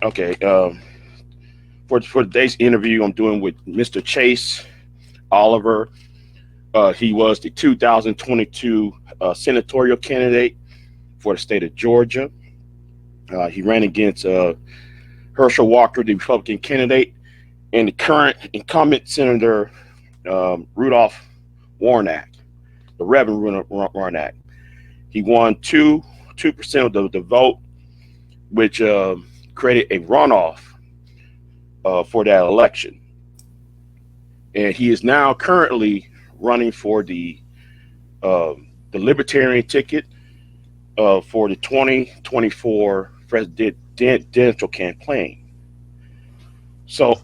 Okay. For today's interview, I'm doing with Mr. Chase Oliver. He was the 2022 senatorial candidate for the state of Georgia. He ran against Herschel Walker, the Republican candidate, and the current incumbent Senator Rudolph Warnock, the Reverend Warnock. He won 2% of the vote, which created a runoff for that election. And he is now currently running for the Libertarian ticket for the 2024 presidential campaign. So,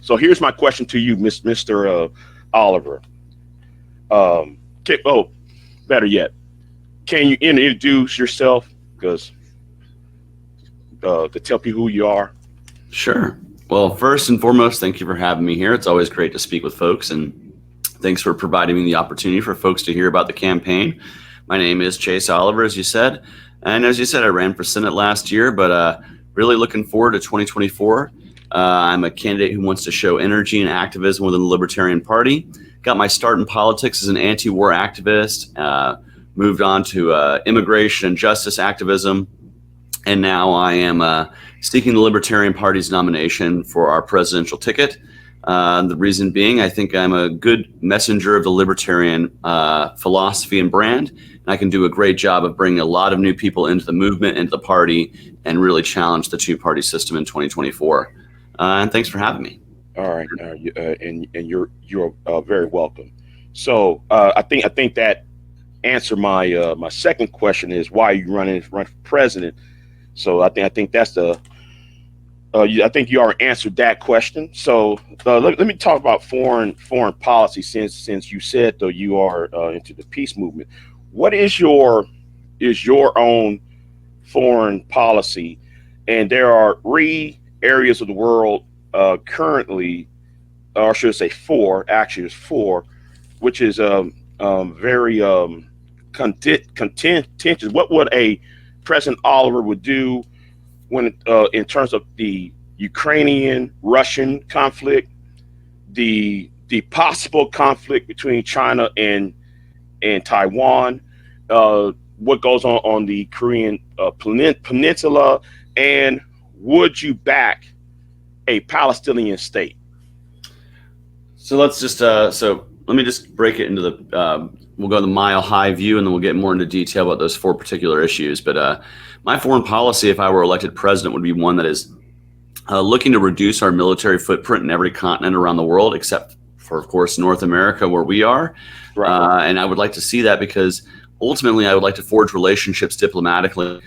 so here's my question to you, Mr. Oliver. Better yet, can you introduce yourself? Because to tell people who you are. Sure. Well, first and foremost, thank you for having me here. It's always great to speak with folks, and thanks for providing me the opportunity for folks to hear about the campaign. My name is Chase Oliver, as you said. And as you said, I ran for Senate last year, but really looking forward to 2024. I'm a candidate who wants to show energy and activism within the Libertarian Party. Got my start in politics as an anti-war activist, moved on to immigration and justice activism. And now I am seeking the Libertarian Party's nomination for our presidential ticket. The reason being, I think I'm a good messenger of the Libertarian philosophy and brand, and I can do a great job of bringing a lot of new people into the movement, into the party, and really challenge the two-party system in 2024. And thanks for having me. All right, and you're very welcome. So I think that answer my second question is why are you run for president? So I think that's the. I think you already answered that question. So let me talk about foreign policy since you said though you are into the peace movement. What is your own foreign policy? And there are 3 areas of the world currently, or should I say 4? Actually, there's 4, which is very contentious. What would a President Oliver would do when in terms of the Ukrainian-Russian conflict, the possible conflict between China and Taiwan, what goes on the Korean peninsula, and would you back a Palestinian state? So let's just so let me just break it into the we'll go the mile high view, and then we'll get more into detail about those 4 particular issues. But my foreign policy, if I were elected president, would be one that is looking to reduce our military footprint in every continent around the world, except for, of course, North America, where we are. Right. And I would like to see that because ultimately I would like to forge relationships diplomatically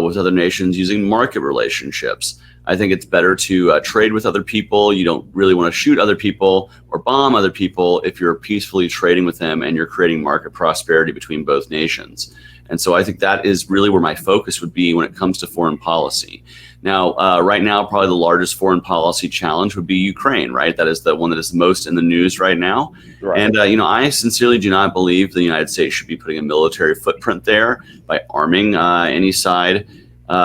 with other nations using market relationships. I think it's better to trade with other people. You don't really want to shoot other people or bomb other people if you're peacefully trading with them and you're creating market prosperity between both nations. And so I think that is really where my focus would be when it comes to foreign policy. Now, right now, probably the largest foreign policy challenge would be Ukraine, right? That is the one that is most in the news right now. Right. And, I sincerely do not believe the United States should be putting a military footprint there by arming any side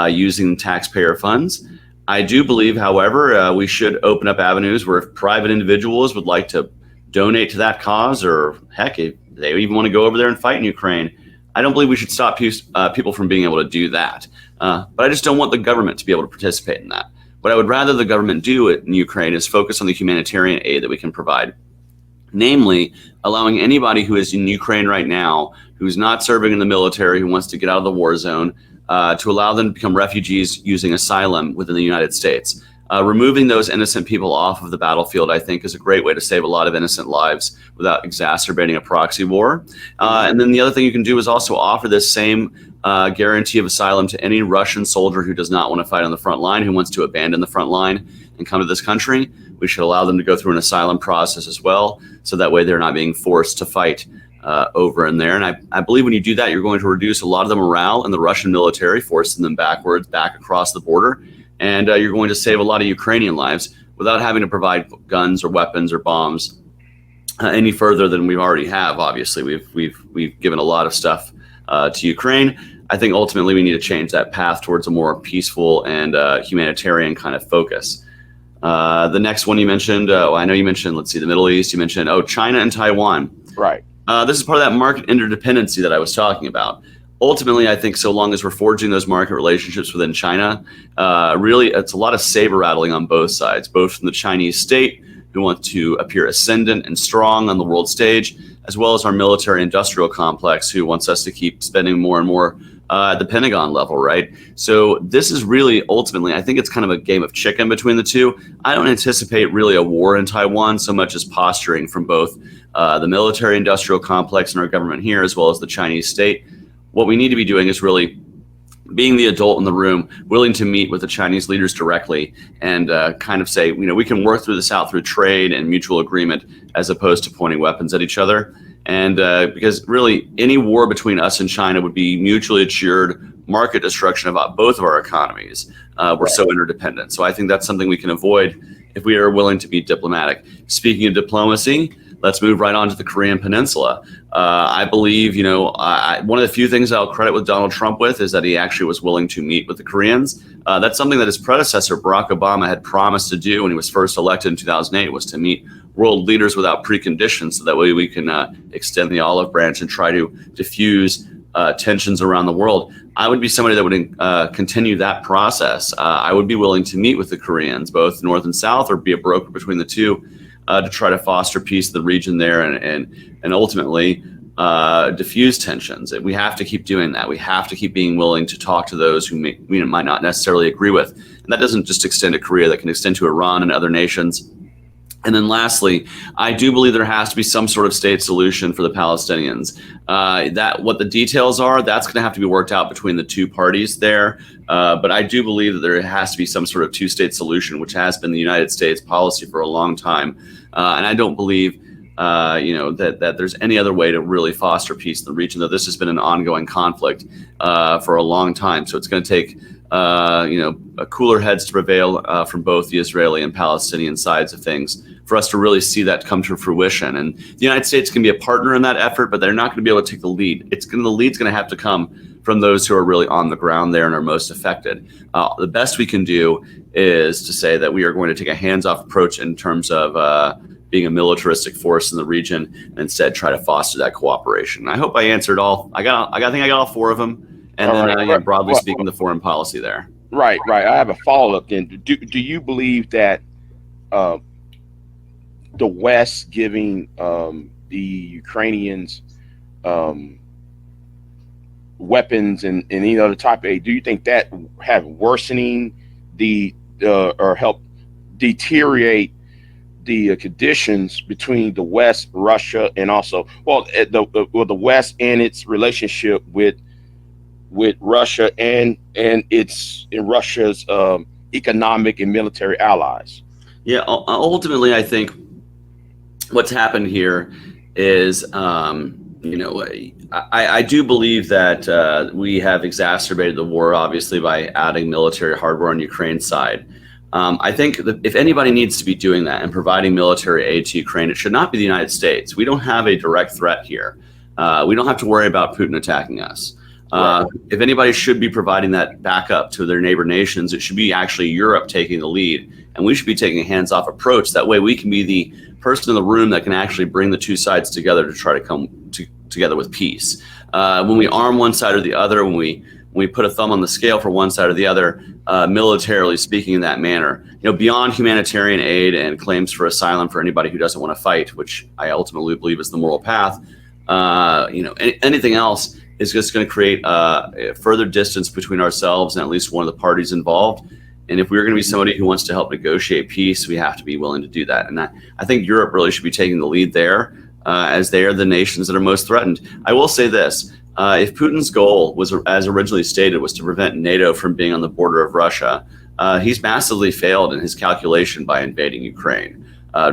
using taxpayer funds. I do believe, however, we should open up avenues where if private individuals would like to donate to that cause, or heck, if they even want to go over there and fight in Ukraine, I don't believe we should stop people from being able to do that. But I just don't want the government to be able to participate in that. What I would rather the government do in Ukraine is focus on the humanitarian aid that we can provide. Namely, allowing anybody who is in Ukraine right now, who's not serving in the military, who wants to get out of the war zone, to allow them to become refugees using asylum within the United States. Removing those innocent people off of the battlefield, I think, is a great way to save a lot of innocent lives without exacerbating a proxy war. And then the other thing you can do is also offer this same guarantee of asylum to any Russian soldier who does not want to fight on the front line, who wants to abandon the front line and come to this country. We should allow them to go through an asylum process as well, so that way they're not being forced to fight over in there. And I believe when you do that, you're going to reduce a lot of the morale in the Russian military, forcing them back across the border. And you're going to save a lot of Ukrainian lives without having to provide guns or weapons or bombs any further than we already have. Obviously, we've given a lot of stuff to Ukraine. I think ultimately we need to change that path towards a more peaceful and humanitarian kind of focus. The next one you mentioned, I know you mentioned, let's see, the Middle East. You mentioned, China and Taiwan. Right. This is part of that market interdependency that I was talking about. Ultimately, I think so long as we're forging those market relationships within China, really, it's a lot of saber rattling on both sides, both from the Chinese state, who want to appear ascendant and strong on the world stage, as well as our military industrial complex, who wants us to keep spending more and more at the Pentagon level, right? So this is really, ultimately, I think it's kind of a game of chicken between the two. I don't anticipate really a war in Taiwan so much as posturing from both the military industrial complex and our government here, as well as the Chinese state. What we need to be doing is really being the adult in the room, willing to meet with the Chinese leaders directly and kind of say, we can work through this out through trade and mutual agreement, as opposed to pointing weapons at each other. And because really any war between us and China would be mutually assured market destruction of both of our economies. We're so interdependent. So I think that's something we can avoid if we are willing to be diplomatic. Speaking of diplomacy, let's move right on to the Korean Peninsula. I believe, one of the few things I'll credit with Donald Trump with is that he actually was willing to meet with the Koreans. That's something that his predecessor, Barack Obama, had promised to do when he was first elected in 2008, was to meet world leaders without preconditions, so that way we can extend the olive branch and try to diffuse tensions around the world. I would be somebody that would continue that process. I would be willing to meet with the Koreans, both North and South, or be a broker between the two, to try to foster peace in the region there and ultimately diffuse tensions. We have to keep doing that. We have to keep being willing to talk to those who we might not necessarily agree with. And that doesn't just extend to Korea, that can extend to Iran and other nations. And then lastly, I do believe there has to be some sort of state solution for the Palestinians. That what the details are, that's going to have to be worked out between the two parties there. But I do believe that there has to be some sort of two-state solution, which has been the United States policy for a long time. And I don't believe that there's any other way to really foster peace in the region, though this has been an ongoing conflict for a long time. So it's going to take cooler heads to prevail from both the Israeli and Palestinian sides of things for us to really see that come to fruition. And the United States can be a partner in that effort, but they're not going to be able to take the lead. The lead's going to have to come from those who are really on the ground there and are most affected. The best we can do is to say that we are going to take a hands-off approach in terms of being a militaristic force in the region, and instead try to foster that cooperation. I hope I answered all. I think I got all four of them. And all then, right. Broadly speaking, the foreign policy there. Right. I have a follow-up then. Do you believe that the West giving the Ukrainians weapons and any other type of aid, do you think that have worsening or help deteriorate the conditions between the West, Russia, and also the West and its relationship with Russia and Russia's economic and military allies? Yeah, ultimately, I think what's happened here is, I do believe that we have exacerbated the war, obviously, by adding military hardware on Ukraine's side. I think that if anybody needs to be doing that and providing military aid to Ukraine, it should not be the United States. We don't have a direct threat here. We don't have to worry about Putin attacking us. If anybody should be providing that backup to their neighbor nations, it should be actually Europe taking the lead, and we should be taking a hands-off approach. That way we can be the person in the room that can actually bring the two sides together to try to come together with peace. When we arm one side or the other, when we put a thumb on the scale for one side or the other, militarily speaking, in that manner, beyond humanitarian aid and claims for asylum for anybody who doesn't want to fight, which I ultimately believe is the moral path, anything else is just going to create further distance between ourselves and at least one of the parties involved. And if we're going to be somebody who wants to help negotiate peace, we have to be willing to do that. And I think Europe really should be taking the lead there, as they are the nations that are most threatened. I will say this. If Putin's goal was, as originally stated, was to prevent NATO from being on the border of Russia, he's massively failed in his calculation by invading Ukraine.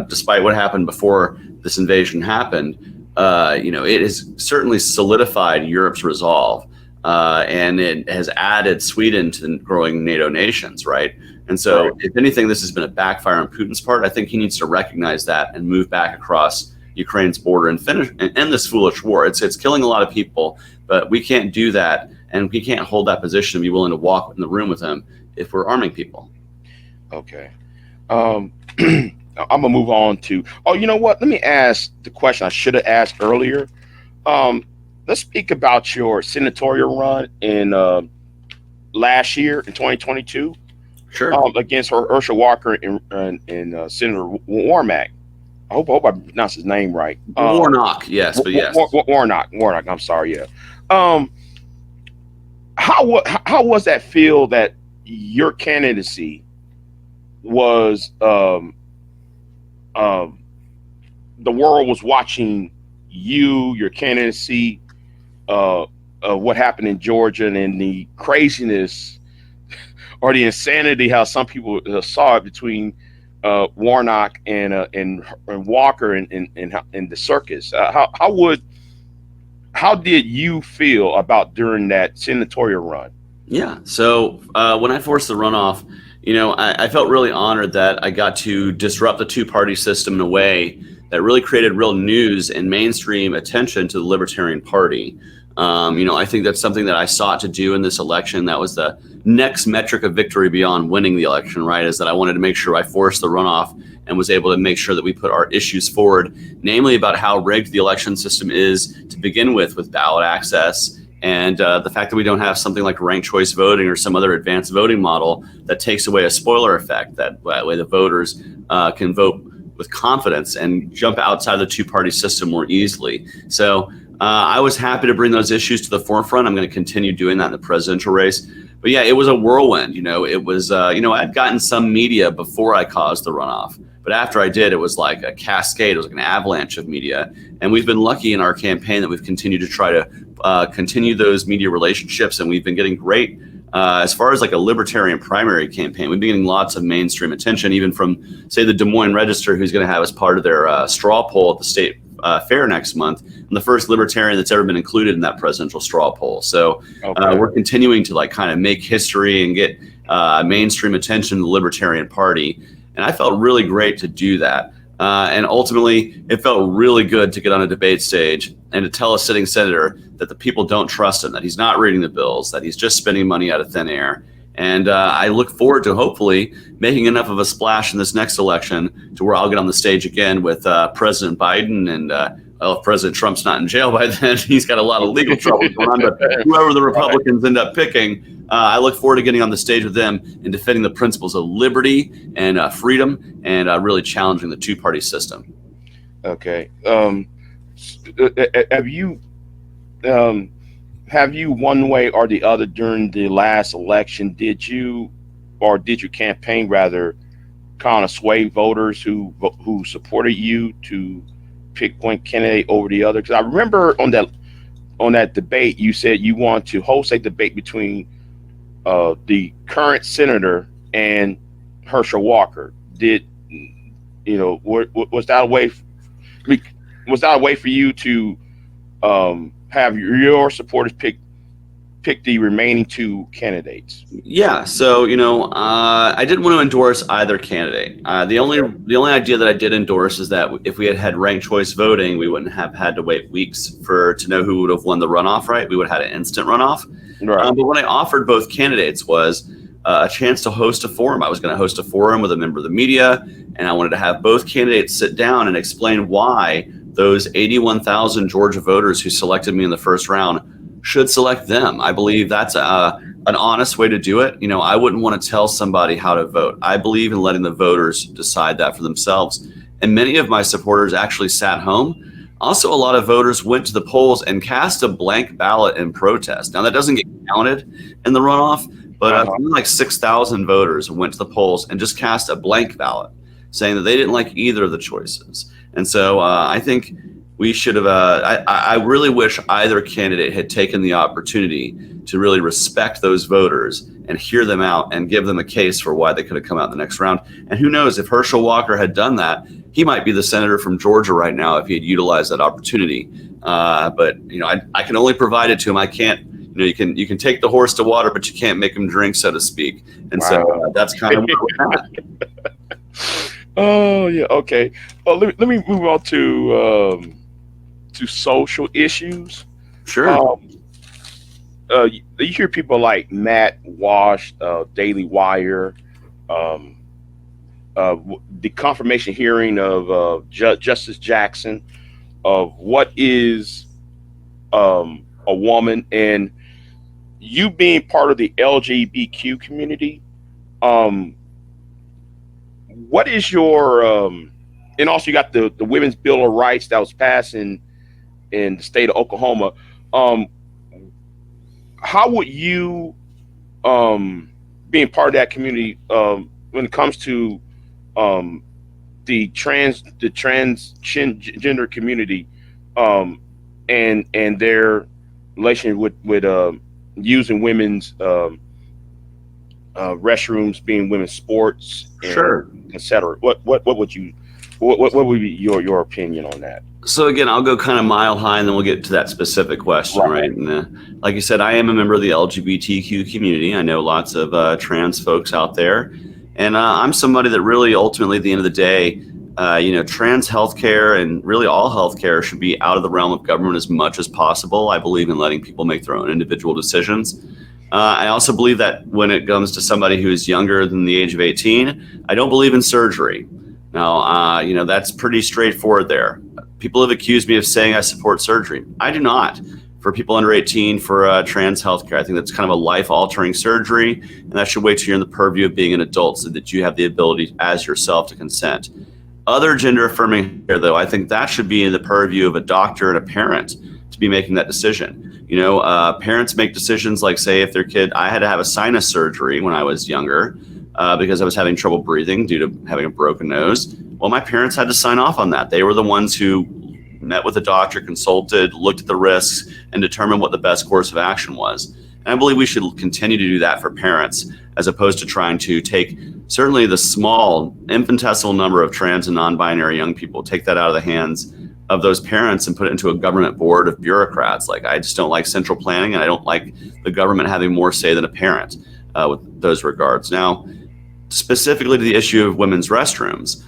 Despite what happened before this invasion happened, it has certainly solidified Europe's resolve. And it has added Sweden to the growing NATO nations, right? And so, if anything, this has been a backfire on Putin's part. I think he needs to recognize that and move back across Ukraine's border and end this foolish war. It's killing a lot of people, but we can't do that, and we can't hold that position and be willing to walk in the room with him if we're arming people. Okay. I'm gonna move on to. Oh, you know what? Let me ask the question I should have asked earlier. Let's speak about your senatorial run in last year in 2022. Sure. Against Herschel Walker and Senator Warmack. I hope I pronounced his name right. Warnock, yes, but yes. Warnock. I'm sorry. Yeah. How was that feel that your candidacy was the world was watching your candidacy, what happened in Georgia and the craziness or the insanity, how some people saw it between Warnock and Walker and the circus. How did you feel about during that senatorial run? Yeah. So when I forced the runoff, I felt really honored that I got to disrupt the two-party system in a way that really created real news and mainstream attention to the Libertarian Party. I think that's something that I sought to do in this election. That was the next metric of victory beyond winning the election, right? Is that I wanted to make sure I forced the runoff and was able to make sure that we put our issues forward, namely about how rigged the election system is to begin with ballot access, and the fact that we don't have something like ranked choice voting or some other advanced voting model that takes away a spoiler effect. That way the voters can vote with confidence and jump outside the two-party system more easily. So I was happy to bring those issues to the forefront. I'm going to continue doing that in the presidential race. But yeah, it was a whirlwind. It was, I'd gotten some media before I caused the runoff. But after I did, it was like a cascade. It was like an avalanche of media. And we've been lucky in our campaign that we've continued to try to continue those media relationships. And we've been getting great. As far as like a libertarian primary campaign, we've been getting lots of mainstream attention, even from, say, the Des Moines Register, who's going to have as part of their straw poll at the state fair next month. I'm the first libertarian that's ever been included in that presidential straw poll. So we're continuing to kind of make history and get mainstream attention to the Libertarian Party. And I felt really great to do that. And ultimately, it felt really good to get on a debate stage and to tell a sitting senator that the people don't trust him, that he's not reading the bills, that he's just spending money out of thin air. And I look forward to hopefully making enough of a splash in this next election to where I'll get on the stage again with President Biden. And if President Trump's not in jail by then, he's got a lot of legal trouble going on. But whoever the Republicans end up picking, I look forward to getting on the stage with them and defending the principles of liberty and freedom and really challenging the two-party system. Okay. Have you one way or the other during the last election, did your campaign rather kind of sway voters who supported you to pick one candidate over the other? Because I remember on that debate, you said you want to host a debate between the current senator and Herschel Walker. Was that a way? Was that a way for you to have your supporters pick the remaining two candidates? Yeah, so I didn't want to endorse either candidate. The only idea that I did endorse is that if we had had ranked choice voting, we wouldn't have had to wait weeks to know who would have won the runoff. Right, we would have had an instant runoff. Right. But what I offered both candidates was a chance to host a forum. I was going to host a forum with a member of the media, and I wanted to have both candidates sit down and explain why those 81,000 Georgia voters who selected me in the first round should select them. I believe that's an honest way to do it. I wouldn't want to tell somebody how to vote. I believe in letting the voters decide that for themselves. And many of my supporters actually sat home. Also, a lot of voters went to the polls and cast a blank ballot in protest. Now, that doesn't get counted in the runoff, but Uh-huh. something like 6,000 voters went to the polls and just cast a blank ballot, saying that they didn't like either of the choices. And so I think we should have. I really wish either candidate had taken the opportunity to really respect those voters and hear them out and give them a case for why they could have come out in the next round. And who knows, if Herschel Walker had done that, he might be the senator from Georgia right now if he had utilized that opportunity. But I can only provide it to him. I can't. You can take the horse to water, but you can't make him drink, so to speak. And Wow. so that's kind of where we're at. Oh yeah, okay. Well, let me move on to social issues. Sure. You hear people like Matt Walsh, Daily Wire, the confirmation hearing of Justice Jackson of what is a woman, and you being part of the LGBTQ community. What is your and also you got the Women's Bill of Rights that was passed in the state of Oklahoma. How would you being part of that community when it comes to the transgender community and their relation with using women's restrooms, being women's sports, Sure. etc. What would be your opinion on that? So again, I'll go kind of mile high, and then we'll get to that specific question, right? And like you said, I am a member of the LGBTQ community. I know lots of trans folks out there, and I'm somebody that really, ultimately, at the end of the day, trans healthcare and really all healthcare should be out of the realm of government as much as possible. I believe in letting people make their own individual decisions. I also believe that when it comes to somebody who is younger than the age of 18, I don't believe in surgery. Now, that's pretty straightforward there. People have accused me of saying I support surgery. I do not. For people under 18 for trans healthcare, I think that's kind of a life-altering surgery, and that should wait till you're in the purview of being an adult so that you have the ability as yourself to consent. Other gender-affirming care, though, I think that should be in the purview of a doctor and a parent to be making that decision. Parents make decisions like, say, if their kid, I had to have a sinus surgery when I was younger because I was having trouble breathing due to having a broken nose. Well, my parents had to sign off on that. They were the ones who met with a doctor, consulted, looked at the risks, and determined what the best course of action was. And I believe we should continue to do that for parents, as opposed to trying to take certainly the small, infinitesimal number of trans and non-binary young people, take that out of the hands of those parents and put it into a government board of bureaucrats. Like, I just don't like central planning, and I don't like the government having more say than a parent with those regards. Now, specifically to the issue of women's restrooms,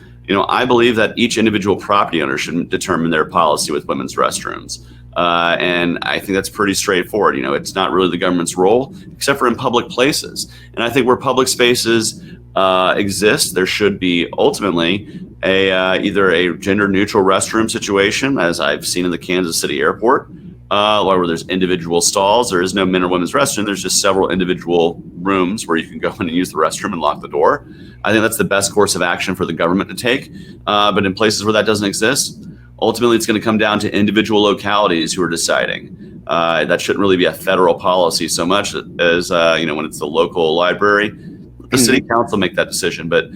I believe that each individual property owner should determine their policy with women's restrooms. And I think that's pretty straightforward. It's not really the government's role, except for in public places. And I think where public spaces exist, there should be ultimately either a gender neutral restroom situation, as I've seen in the Kansas City airport, where there's individual stalls. There is no men or women's restroom. There's just several individual rooms where you can go in and use the restroom and lock the door. I think that's the best course of action for the government to take. But in places where that doesn't exist, ultimately it's going to come down to individual localities who are deciding. That shouldn't really be a federal policy so much as, when it's the local library, the city council make that decision. But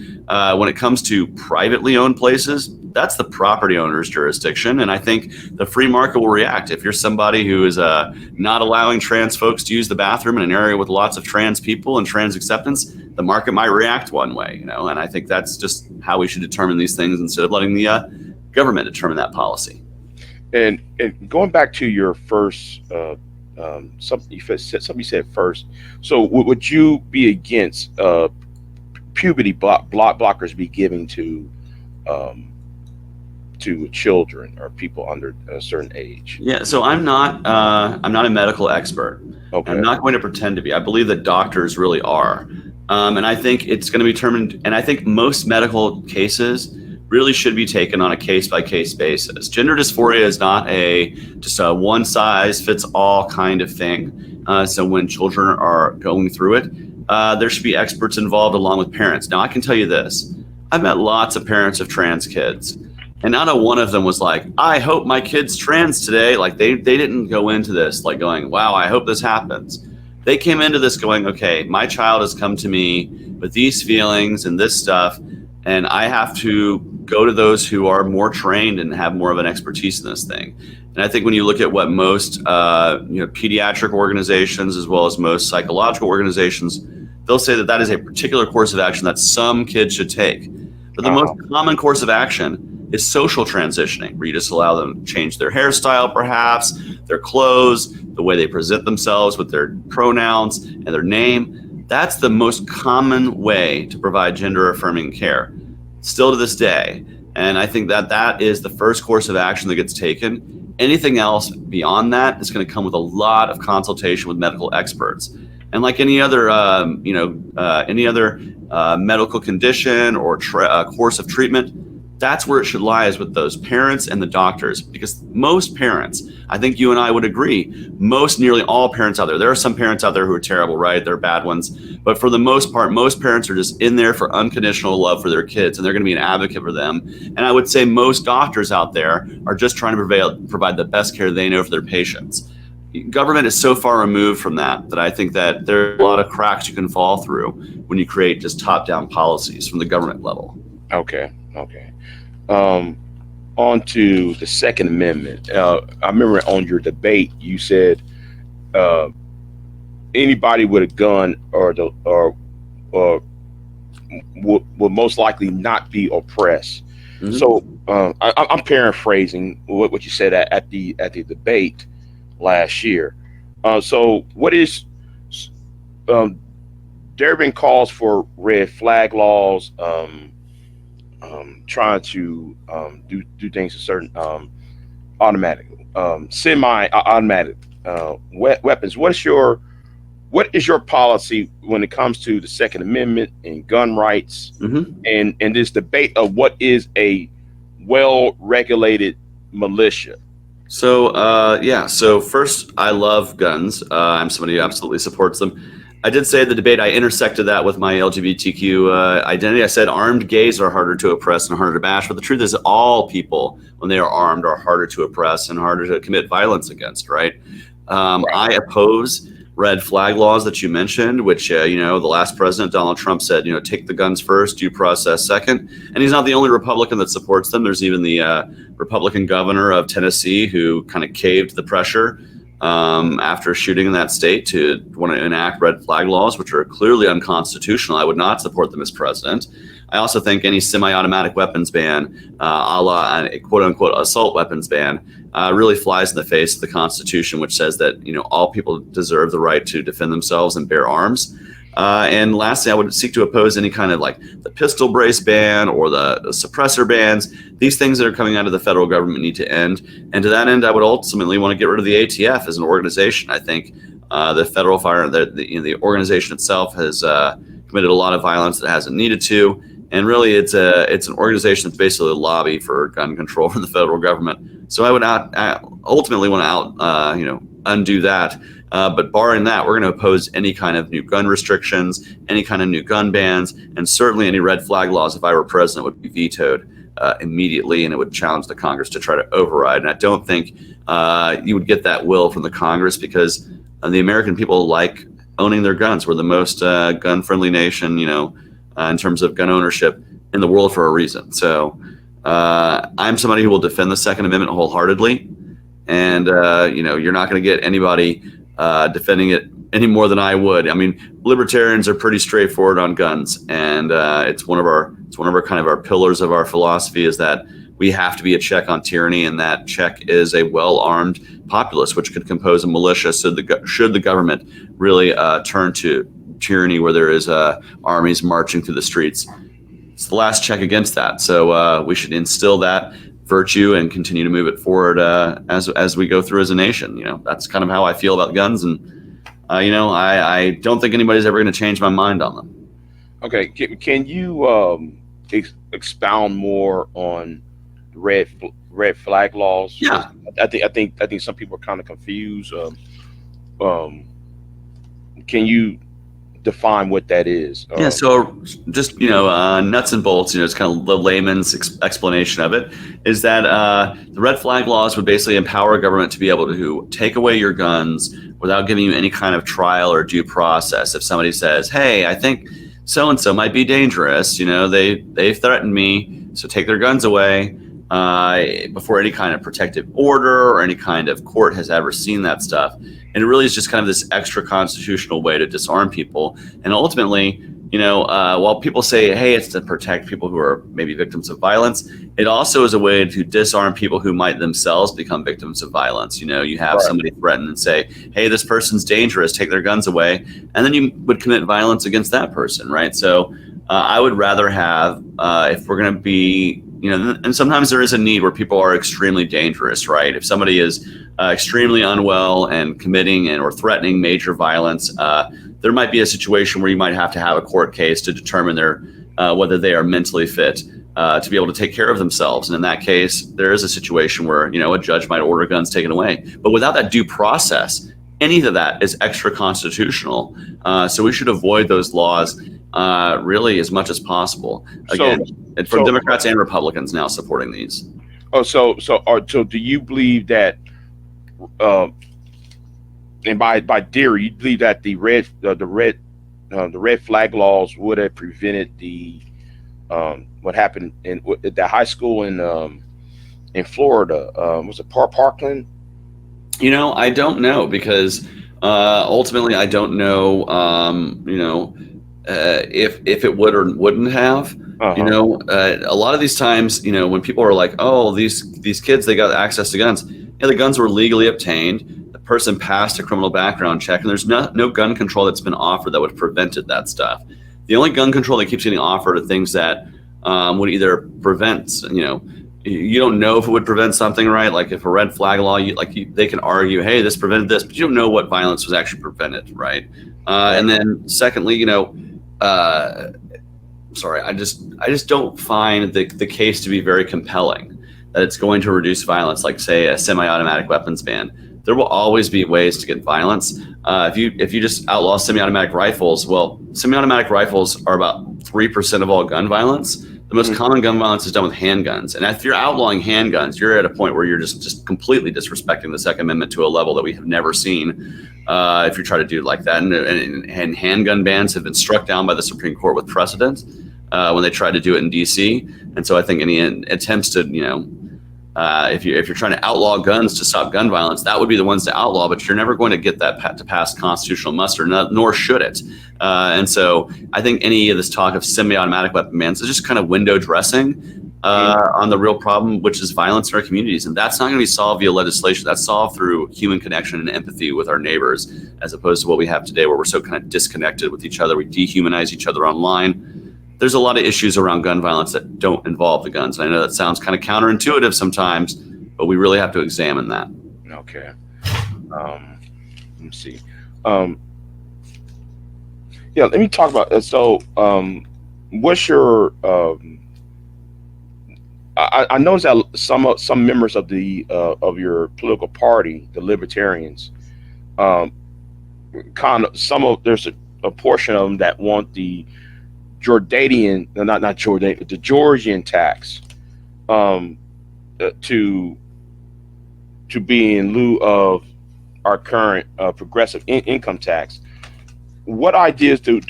when it comes to privately owned places, that's the property owner's jurisdiction. And I think the free market will react. If you're somebody who is not allowing trans folks to use the bathroom in an area with lots of trans people and trans acceptance, the market might react one way, And I think that's just how we should determine these things instead of letting the government determine that policy. And going back to your first, something you said first. So would you be against puberty blockers be given to children or people under a certain age? Yeah, so I'm not a medical expert. Okay. I'm not going to pretend to be. I believe that doctors really are. And I think it's going to be determined, and I think most medical cases really should be taken on a case-by-case basis. Gender dysphoria is not just a one-size-fits-all kind of thing. So when children are going through it, there should be experts involved along with parents. Now, I can tell you this. I've met lots of parents of trans kids, and not a one of them was like, I hope my kid's trans today. Like, they didn't go into this like going, wow, I hope this happens. They came into this going, okay, my child has come to me with these feelings and this stuff, and I have to go to those who are more trained and have more of an expertise in this thing. And I think when you look at what most pediatric organizations as well as most psychological organizations, they'll say that that is a particular course of action that some kids should take. But the most common course of action is social transitioning, where you just allow them to change their hairstyle, perhaps, their clothes, the way they present themselves with their pronouns and their name. That's the most common way to provide gender-affirming care, still to this day. And I think that that is the first course of action that gets taken. Anything else beyond that is going to come with a lot of consultation with medical experts. And like any other, medical condition or course of treatment, that's where it should lie, is with those parents and the doctors. Because most parents, I think you and I would agree, nearly all parents out there are some parents out there who are terrible, right? They're bad ones. But for the most part, most parents are just in there for unconditional love for their kids, and they're going to be an advocate for them. And I would say most doctors out there are just trying to provide the best care they know for their patients. Government is so far removed from that I think that there are a lot of cracks you can fall through when you create just top-down policies from the government level. Okay. On to the Second Amendment. I remember on your debate, you said anybody with a gun will most likely not be oppressed. Mm-hmm. So I'm paraphrasing what you said at the debate last year. So what is there have been calls for red flag laws, trying to do things to certain automatic, semi-automatic weapons. What is your policy when it comes to the Second Amendment and gun rights, mm-hmm. and this debate of what is a well-regulated militia? So first, I love guns. I'm somebody who absolutely supports them. I did say at the debate, I intersected that with my LGBTQ identity. I said armed gays are harder to oppress and harder to bash, but the truth is all people, when they are armed, are harder to oppress and harder to commit violence against, right? I oppose red flag laws that you mentioned, which, the last president, Donald Trump, said, take the guns first, due process second. And he's not the only Republican that supports them. There's even the Republican governor of Tennessee who kind of caved the pressure after shooting in that state to want to enact red flag laws, which are clearly unconstitutional. I would not support them as president. I also think any semi-automatic weapons ban, a la a quote-unquote assault weapons ban, really flies in the face of the Constitution, which says that all people deserve the right to defend themselves and bear arms. And lastly, I would seek to oppose any kind of like the pistol brace ban or the suppressor bans. These things that are coming out of the federal government need to end. And to that end, I would ultimately want to get rid of the ATF as an organization. I think the federal the organization itself has committed a lot of violence that hasn't needed to. And really, it's an organization that's basically a lobby for gun control from the federal government. So I would ultimately want to undo that. But barring that, we're going to oppose any kind of new gun restrictions, any kind of new gun bans, and certainly any red flag laws, if I were president, would be vetoed immediately, and it would challenge the Congress to try to override. And I don't think you would get that will from the Congress, because the American people like owning their guns. We're the most gun-friendly nation, in terms of gun ownership in the world for a reason. So I'm somebody who will defend the Second Amendment wholeheartedly. And, you're not going to get anybody defending it any more than I would. I mean, libertarians are pretty straightforward on guns, and it's one of our kind of our pillars of our philosophy is that we have to be a check on tyranny, and that check is a well-armed populace, which could compose a militia. So should the government really turn to tyranny, where there is armies marching through the streets, it's the last check against that. So we should instill that virtue and continue to move it forward as we go through as a nation. That's kind of how I feel about guns, and I don't think anybody's ever going to change my mind on them. Okay, can you expound more on red flag laws? Yeah, I think some people are kind of confused. Can you define what that is. Yeah, so just nuts and bolts, it's kind of the layman's explanation of it is that the red flag laws would basically empower government to be able to take away your guns without giving you any kind of trial or due process. If somebody says, "Hey, I think so and so might be dangerous," they've threatened me, so take their guns away before any kind of protective order or any kind of court has ever seen that stuff. And it really is just kind of this extra constitutional way to disarm people. And ultimately, while people say, hey, it's to protect people who are maybe victims of violence, it also is a way to disarm people who might themselves become victims of violence. You have Right. somebody threaten and say, hey, this person's dangerous, take their guns away. And then you would commit violence against that person, right? So I would rather have, if we're going to be, and sometimes there is a need where people are extremely dangerous, right? If somebody is extremely unwell and committing or threatening major violence, there might be a situation where you might have to have a court case to determine whether they are mentally fit to be able to take care of themselves. And in that case, there is a situation where a judge might order guns taken away. But without that due process, any of that is extra constitutional. So we should avoid those laws really as much as possible. Again, from Democrats and Republicans now supporting these. So do you believe that, and by theory, you believe that the red flag laws would have prevented the what happened at the high school in Florida? Was it Parkland? I don't know because ultimately I don't know. If it would or wouldn't have. A lot of these times, when people are like, oh, these kids, they got access to guns. Yeah, the guns were legally obtained. The person passed a criminal background check, and there's no gun control that's been offered that would have prevented that stuff. The only gun control that keeps getting offered are things that would either prevent, you don't know if it would prevent something, right? Like if a red flag law, they can argue, hey, this prevented this, but you don't know what violence was actually prevented, right? And then secondly, sorry, I just don't find the case to be very compelling that it's going to reduce violence, like say a semi-automatic weapons ban. There will always be ways to get violence. If you just outlaw semi-automatic rifles, well, semi-automatic rifles are about 3% of all gun violence. The most common gun violence is done with handguns. And if you're outlawing handguns, you're at a point where you're just completely disrespecting the Second Amendment to a level that we have never seen if you try to do it like that. And handgun bans have been struck down by the Supreme Court with precedent when they tried to do it in D.C. And so I think any attempts to, if you're trying to outlaw guns to stop gun violence, that would be the ones to outlaw, but you're never going to get that to pass constitutional muster, nor should it. And so I think any of this talk of semi-automatic weapon bans is just kind of window dressing on the real problem, which is violence in our communities. And that's not going to be solved via legislation. That's solved through human connection and empathy with our neighbors, as opposed to what we have today, where we're so kind of disconnected with each other. We dehumanize each other online. There's a lot of issues around gun violence that don't involve the guns. And I know that sounds kind of counterintuitive sometimes, but we really have to examine that. Okay. Let me see. Yeah, let me talk about what's your I noticed that some members of your political party, the Libertarians, there's a portion of them that want the Jordanian, not Jordanian, the Georgian tax to be in lieu of our current progressive income tax. What ideas do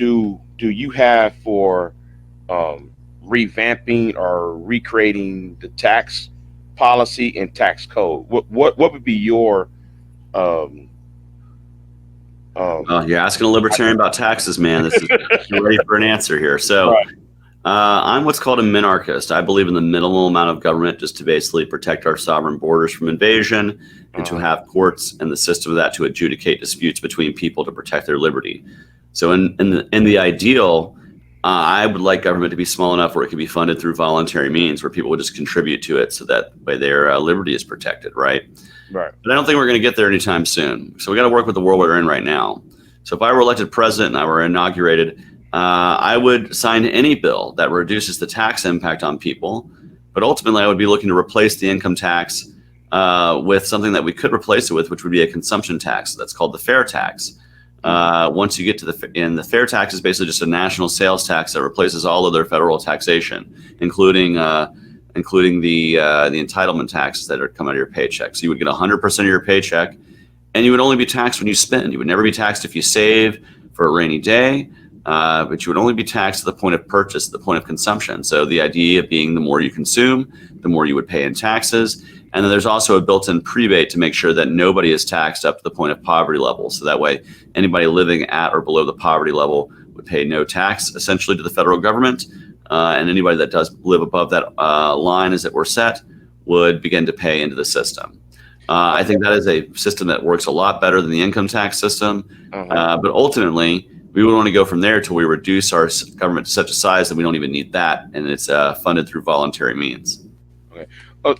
you have for revamping or recreating the tax policy and tax code? What would be your you're asking a libertarian about taxes, man. You're ready for an answer here. So Right. I'm what's called a minarchist. I believe in the minimal amount of government just to basically protect our sovereign borders from invasion and to have courts and the system of that to adjudicate disputes between people to protect their liberty. So in the ideal, I would like government to be small enough where it could be funded through voluntary means, where people would just contribute to it so that way their liberty is protected, right? Right. But I don't think we're going to get there anytime soon. So we got to work with the world we're in right now. So if I were elected president and I were inaugurated, I would sign any bill that reduces the tax impact on people. But ultimately, I would be looking to replace the income tax with something that we could replace it with, which would be a consumption tax. That's called the fair tax. Once you get to the fair tax is basically just a national sales tax that replaces all other federal taxation, including the entitlement taxes that are come out of your paycheck. So you would get 100% of your paycheck, and you would only be taxed when you spend. You would never be taxed if you save for a rainy day, but you would only be taxed at the point of purchase, the point of consumption. So the idea being the more you consume, the more you would pay in taxes. And then there's also a built-in prebate to make sure that nobody is taxed up to the point of poverty level. So that way, anybody living at or below the poverty level would pay no tax essentially to the federal government. And anybody that does live above that line as it were set would begin to pay into the system. I think that is a system that works a lot better than the income tax system. But ultimately, we would want to go from there till we reduce our government to such a size that we don't even need that, and it's funded through voluntary means. Okay.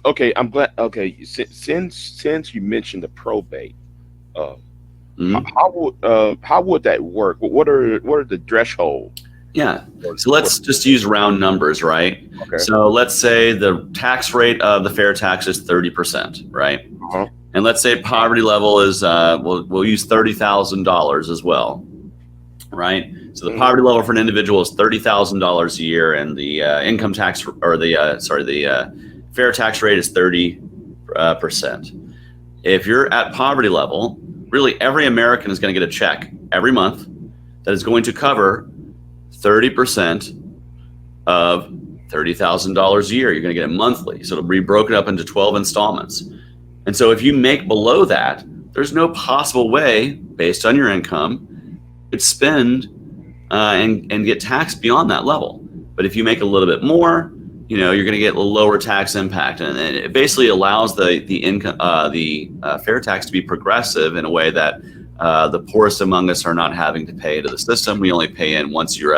Okay. I'm glad. Okay. Since you mentioned the probate, how would that work? What are the thresholds? Yeah. So let's just use round numbers, right? Okay. So let's say the tax rate of the fair tax is 30%, right? And let's say poverty level is we'll use $30,000 as well, right? So the poverty level for an individual is $30,000 a year, and the income tax or the fair tax rate is 30%. If you're at poverty level, really every American is going to get a check every month that is going to cover 30% of $30,000 a year. You're going to get it monthly. So it'll be broken up into 12 installments. And so if you make below that, there's no possible way, based on your income, you could spend and get taxed beyond that level. But if you make a little bit more, you're going to get a lower tax impact. And it basically allows the fair tax to be progressive in a way that the poorest among us are not having to pay into the system. We only pay in once you're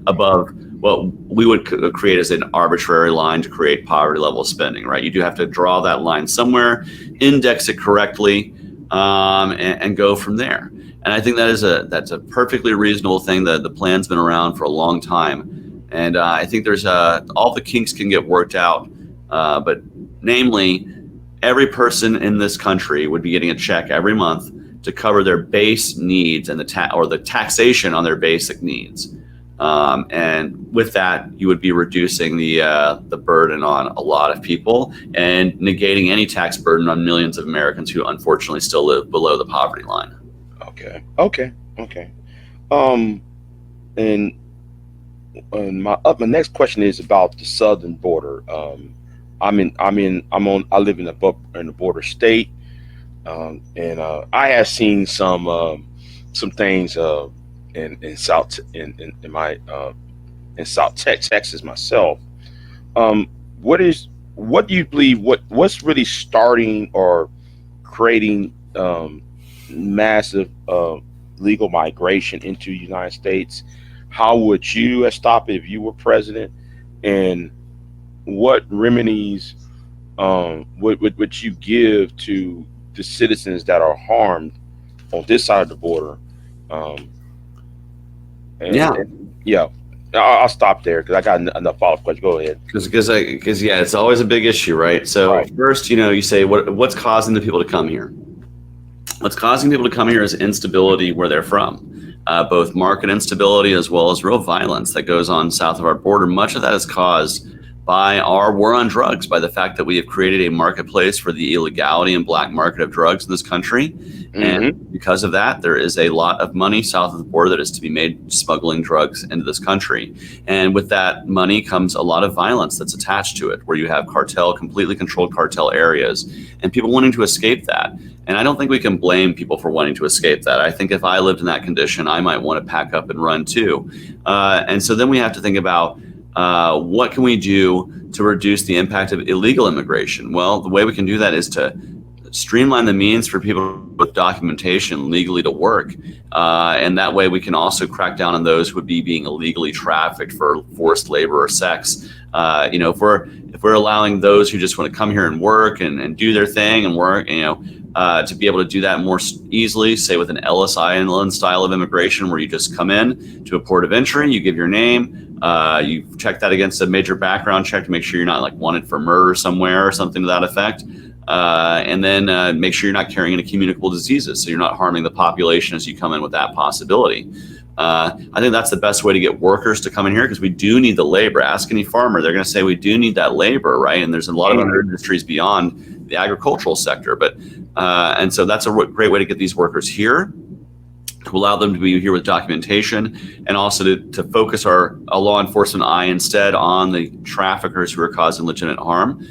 above what we would create as an arbitrary line to create poverty level spending, right? You do have to draw that line somewhere, index it correctly, and go from there. And I think that's a perfectly reasonable thing. That the plan's been around for a long time, and I think there's all the kinks can get worked out, but namely, every person in this country would be getting a check every month to cover their base needs and the taxation on their basic needs. And with that, you would be reducing the burden on a lot of people and negating any tax burden on millions of Americans who unfortunately still live below the poverty line. Okay. And my next question is about the southern border. I live in a border state, and I have seen some things in South Texas myself. What do you believe? What's really starting or creating massive legal migration into the United States? How would you stop it if you were president? And what remedies would you give to the citizens that are harmed on this side of the border? I'll stop there because I got enough follow-up questions. Go ahead. Because it's always a big issue, right? So first, you say what's causing the people to come here? What's causing people to come here is instability where they're from, both market instability as well as real violence that goes on south of our border. Much of that is caused by our war on drugs, by the fact that we have created a marketplace for the illegality and black market of drugs in this country. And because of that, there is a lot of money south of the border that is to be made smuggling drugs into this country. And with that money comes a lot of violence that's attached to it, where you have completely controlled cartel areas and people wanting to escape that. And I don't think we can blame people for wanting to escape that. I think if I lived in that condition, I might want to pack up and run too. And so then we have to think about what can we do to reduce the impact of illegal immigration? Well, the way we can do that is to streamline the means for people with documentation legally to work. And that way we can also crack down on those who would be being illegally trafficked for forced labor or sex. If we're allowing those who just want to come here and work and do their thing and work, to be able to do that more easily, say with an Ellis Island style of immigration, where you just come in to a port of entry, you give your name, you check that against a major background check to make sure you're not wanted for murder somewhere or something to that effect. And then make sure you're not carrying any communicable diseases, so you're not harming the population as you come in with that possibility. I think that's the best way to get workers to come in here, because we do need the labor. Ask any farmer, they're going to say we do need that labor, right? And there's a lot of other industries beyond the agricultural sector, but and so that's a great way to get these workers here, to allow them to be here with documentation, and also to focus our law enforcement eye instead on the traffickers who are causing legitimate harm.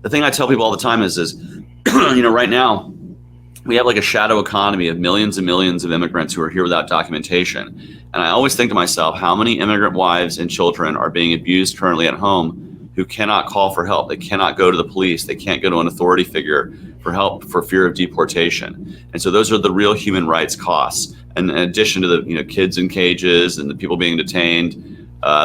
The thing I tell people all the time is right now we have like a shadow economy of millions and millions of immigrants who are here without documentation. And I always think to myself, how many immigrant wives and children are being abused currently at home who cannot call for help? They cannot go to the police. They can't go to an authority figure for help for fear of deportation. And so those are the real human rights costs. And in addition to the kids in cages and the people being detained,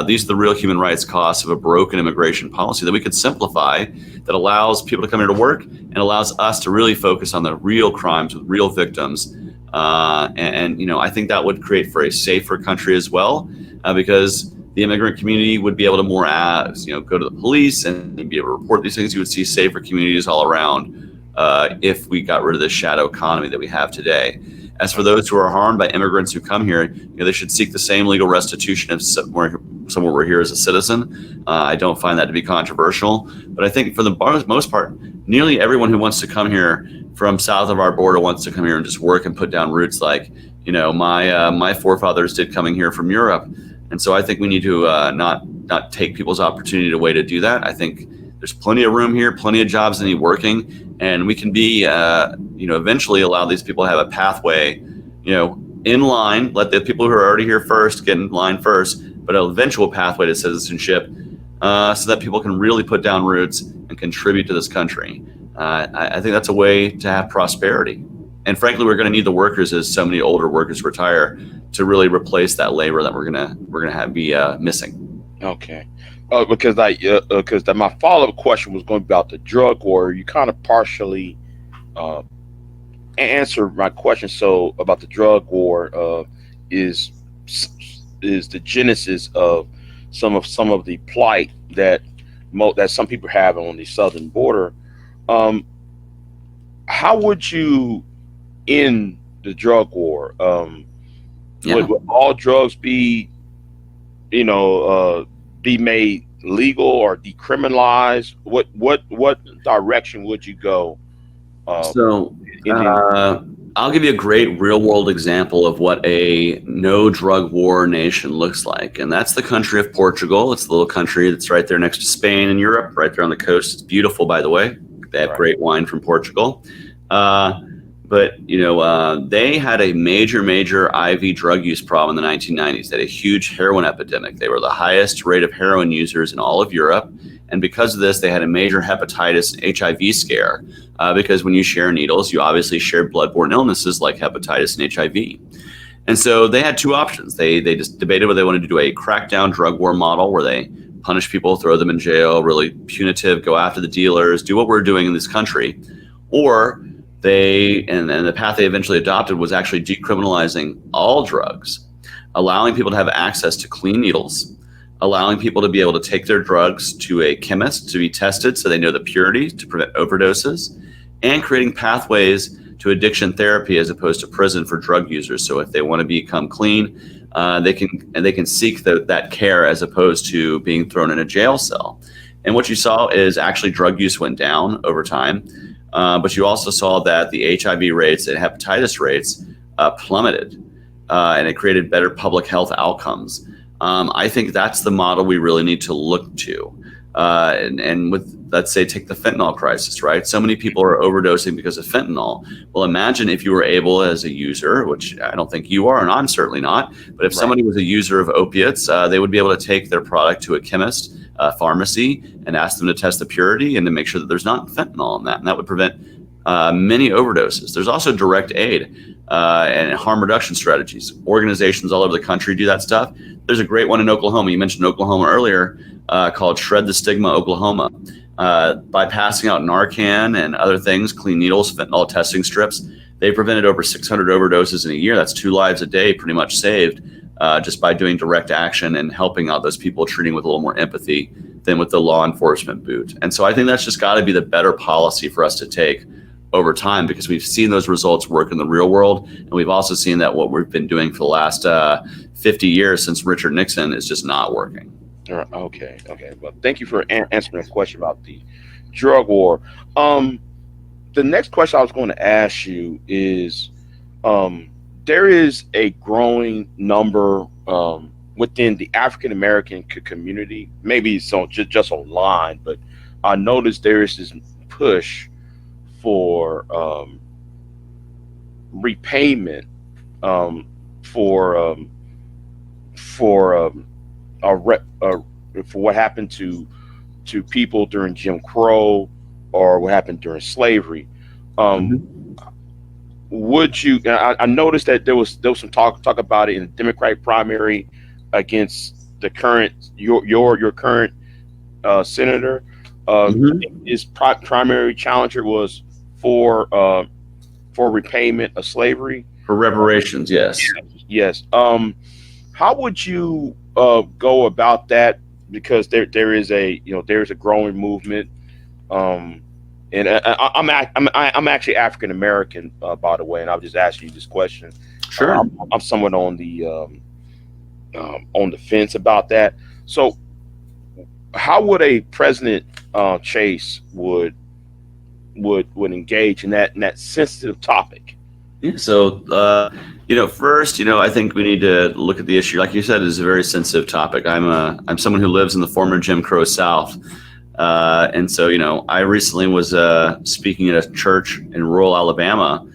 these are the real human rights costs of a broken immigration policy that we could simplify, that allows people to come here to work and allows us to really focus on the real crimes with real victims. And I think that would create for a safer country as well, because the immigrant community would be able to more go to the police and be able to report these things. You would see safer communities all around if we got rid of this shadow economy that we have today. As for those who are harmed by immigrants who come here, they should seek the same legal restitution if someone were here as a citizen. I don't find that to be controversial, but I think for the most part, nearly everyone who wants to come here from south of our border wants to come here and just work and put down roots, like my forefathers did coming here from Europe. And so I think we need to not take people's opportunity away to do that. I think there's plenty of room here, plenty of jobs that need working, and we can be, eventually allow these people to have a pathway, in line. Let the people who are already here first get in line first, but an eventual pathway to citizenship, so that people can really put down roots and contribute to this country. I think that's a way to have prosperity. And frankly, we're going to need the workers as so many older workers retire to really replace that labor that we're gonna have be missing. Okay. Because my follow-up question was going to be about the drug war. You kind of partially answered my question. So about the drug war is the genesis of some of the plight that some people have on the southern border. How would you end the drug war? Would all drugs be made legal or decriminalized? What direction would you go? I'll give you a great real world example of what a no drug war nation looks like. And that's the country of Portugal. It's the little country that's right there next to Spain and Europe, right there on the coast. It's beautiful, by the way. They have great wine from Portugal. But they had a major IV drug use problem in the 1990s. They had a huge heroin epidemic. They were the highest rate of heroin users in all of Europe. And because of this, they had a major hepatitis and HIV scare, because when you share needles, you obviously share bloodborne illnesses like hepatitis and HIV. And so they had two options. They just debated whether they wanted to do a crackdown drug war model where they punish people, throw them in jail, really punitive, go after the dealers, do what we're doing in this country, or the path they eventually adopted was actually decriminalizing all drugs, allowing people to have access to clean needles, allowing people to be able to take their drugs to a chemist to be tested so they know the purity to prevent overdoses, and creating pathways to addiction therapy as opposed to prison for drug users. So if they want to become clean, they can seek that care as opposed to being thrown in a jail cell. And what you saw is actually drug use went down over time. But you also saw that the HIV rates and hepatitis rates plummeted, and it created better public health outcomes. I think that's the model we really need to look to. And with, let's say, take the fentanyl crisis, right? So many people are overdosing because of fentanyl. Well, imagine if you were able as a user, which I don't think you are, and I'm certainly not, but if somebody was a user of opiates, they would be able to take their product to a chemist, pharmacy, and ask them to test the purity and to make sure that there's not fentanyl in that. And that would prevent many overdoses. There's also direct aid and harm reduction strategies. Organizations all over the country do that stuff. There's a great one in Oklahoma. You mentioned Oklahoma earlier, called Shred the Stigma Oklahoma. By passing out Narcan and other things, clean needles, fentanyl testing strips, they prevented over 600 overdoses in a year. That's 2 lives a day pretty much saved, just by doing direct action and helping out those people, treating with a little more empathy than with the law enforcement boot. And so I think that's just got to be the better policy for us to take over time, because we've seen those results work in the real world. And we've also seen that what we've been doing for the last 50 years since Richard Nixon is just not working. Okay. Well, thank you for answering the question about the drug war. The next question I was going to ask you is, there is a growing number within the African American community, maybe it's just online, but I noticed there is this push for repayment for for a for what happened to people during Jim Crow or what happened during slavery. Um, would you? I noticed that there was some talk about it in the Democratic primary against the current your current senator. His primary challenger was for repayment of slavery. For reparations, yes. Yes. How would you go about that? Because there is a there's a growing movement. And I'm actually African American, by the way, and I'll just ask you this question. Sure. I'm somewhat on the fence about that. So, how would a President Chase would engage in that sensitive topic? Yeah, so, first, I think we need to look at the issue. Like you said, it's a very sensitive topic. I'm someone who lives in the former Jim Crow South. And so, I recently was speaking at a church in rural Alabama,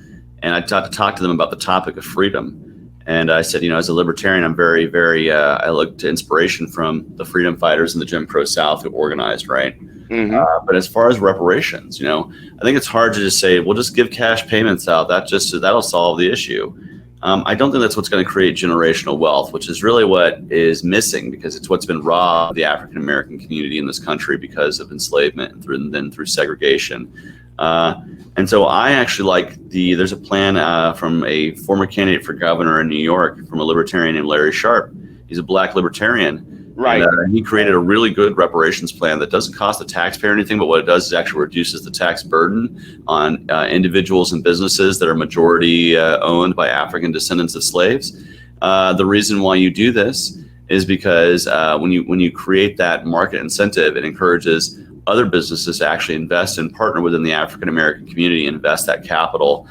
and I got to talk to them about the topic of freedom. And I said, as a libertarian, I'm very, very, I look to inspiration from the freedom fighters in the Jim Crow South who organized, right? But as far as reparations, I think it's hard to just say, well, just give cash payments out. That'll solve the issue. I don't think that's what's going to create generational wealth, which is really what is missing, because it's what's been robbed of the African American community in this country because of enslavement and then through segregation. And so I actually there's a plan from a former candidate for governor in New York from a libertarian named Larry Sharp. He's a black libertarian. Right. And he created a really good reparations plan that doesn't cost the taxpayer anything, but what it does is actually reduces the tax burden on individuals and businesses that are majority owned by African descendants of slaves. The reason why you do this is because when you create that market incentive, it encourages other businesses to actually invest and partner within the African American community and invest that capital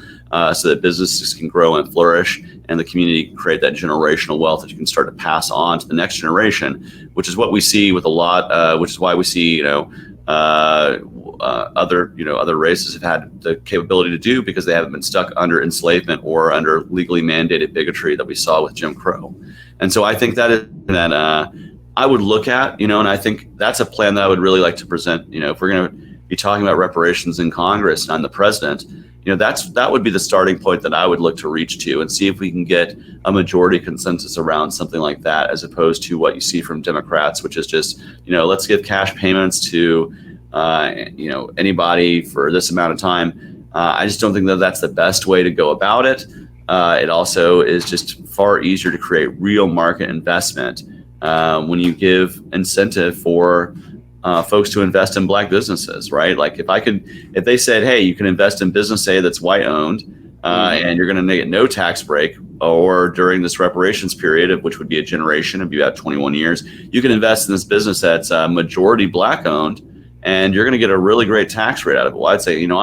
so that businesses can grow and flourish, and the community can create that generational wealth that you can start to pass on to the next generation, which is what we see with a lot, which is why we see, other races have had the capability to do, because they haven't been stuck under enslavement or under legally mandated bigotry that we saw with Jim Crow. And so I think that I would look at, and I think that's a plan that I would really like to present. If we're going to be talking about reparations in Congress and I'm the president, that would be the starting point that I would look to reach to and see if we can get a majority consensus around something like that, as opposed to what you see from Democrats, which is just, let's give cash payments to, anybody for this amount of time. I just don't think that that's the best way to go about it. It also is just far easier to create real market investment when you give incentive for folks to invest in black businesses, right? Like if they said, hey, you can invest in business A that's white owned, and you're going to get no tax break, or during this reparations period, which would be a generation, it'd be about 21 years, you can invest in this business that's majority black owned, and you're going to get a really great tax rate out of it. Well, I'd say, I know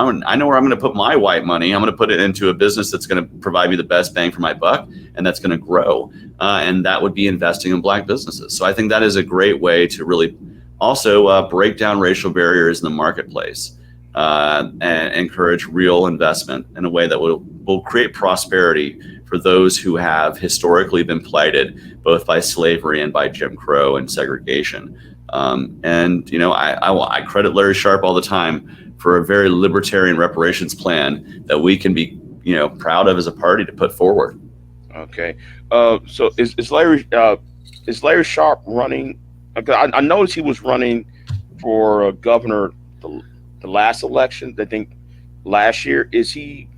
where I'm going to put my white money. I'm going to put it into a business that's going to provide me the best bang for my buck, and that's going to grow. And that would be investing in black businesses. So I think that is a great way to really also break down racial barriers in the marketplace and encourage real investment in a way that will create prosperity for those who have historically been plighted both by slavery and by Jim Crow and segregation. I credit Larry Sharp all the time for a very libertarian reparations plan that we can be, proud of as a party to put forward. Okay. So is Larry Sharp running? I noticed he was running for governor the last election. I think last year. Is he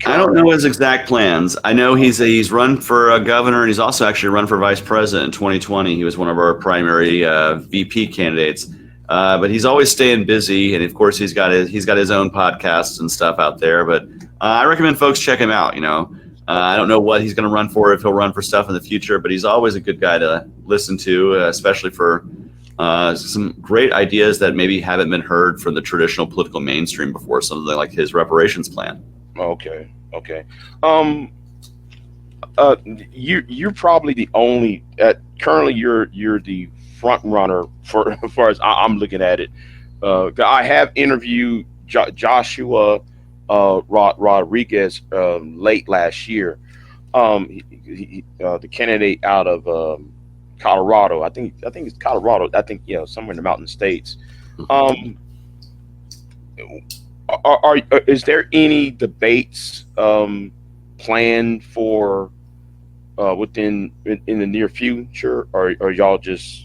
I don't know his exact plans. I know he's run for governor, and he's also actually run for vice president in 2020. He was one of our primary VP candidates. But he's always staying busy, and of course he's got his own podcasts and stuff out there. But I recommend folks check him out. I don't know what he's going to run for, if he'll run for stuff in the future, but he's always a good guy to listen to, especially for some great ideas that maybe haven't been heard from the traditional political mainstream before. Something like his reparations plan. Okay. You're probably the only currently you're the front runner for as far as I'm looking at it. I have interviewed Joshua Rodriguez late last year. The candidate out of Colorado. I think it's Colorado. I think somewhere in the mountain states. Is there any debates planned for in the near future, or y'all just?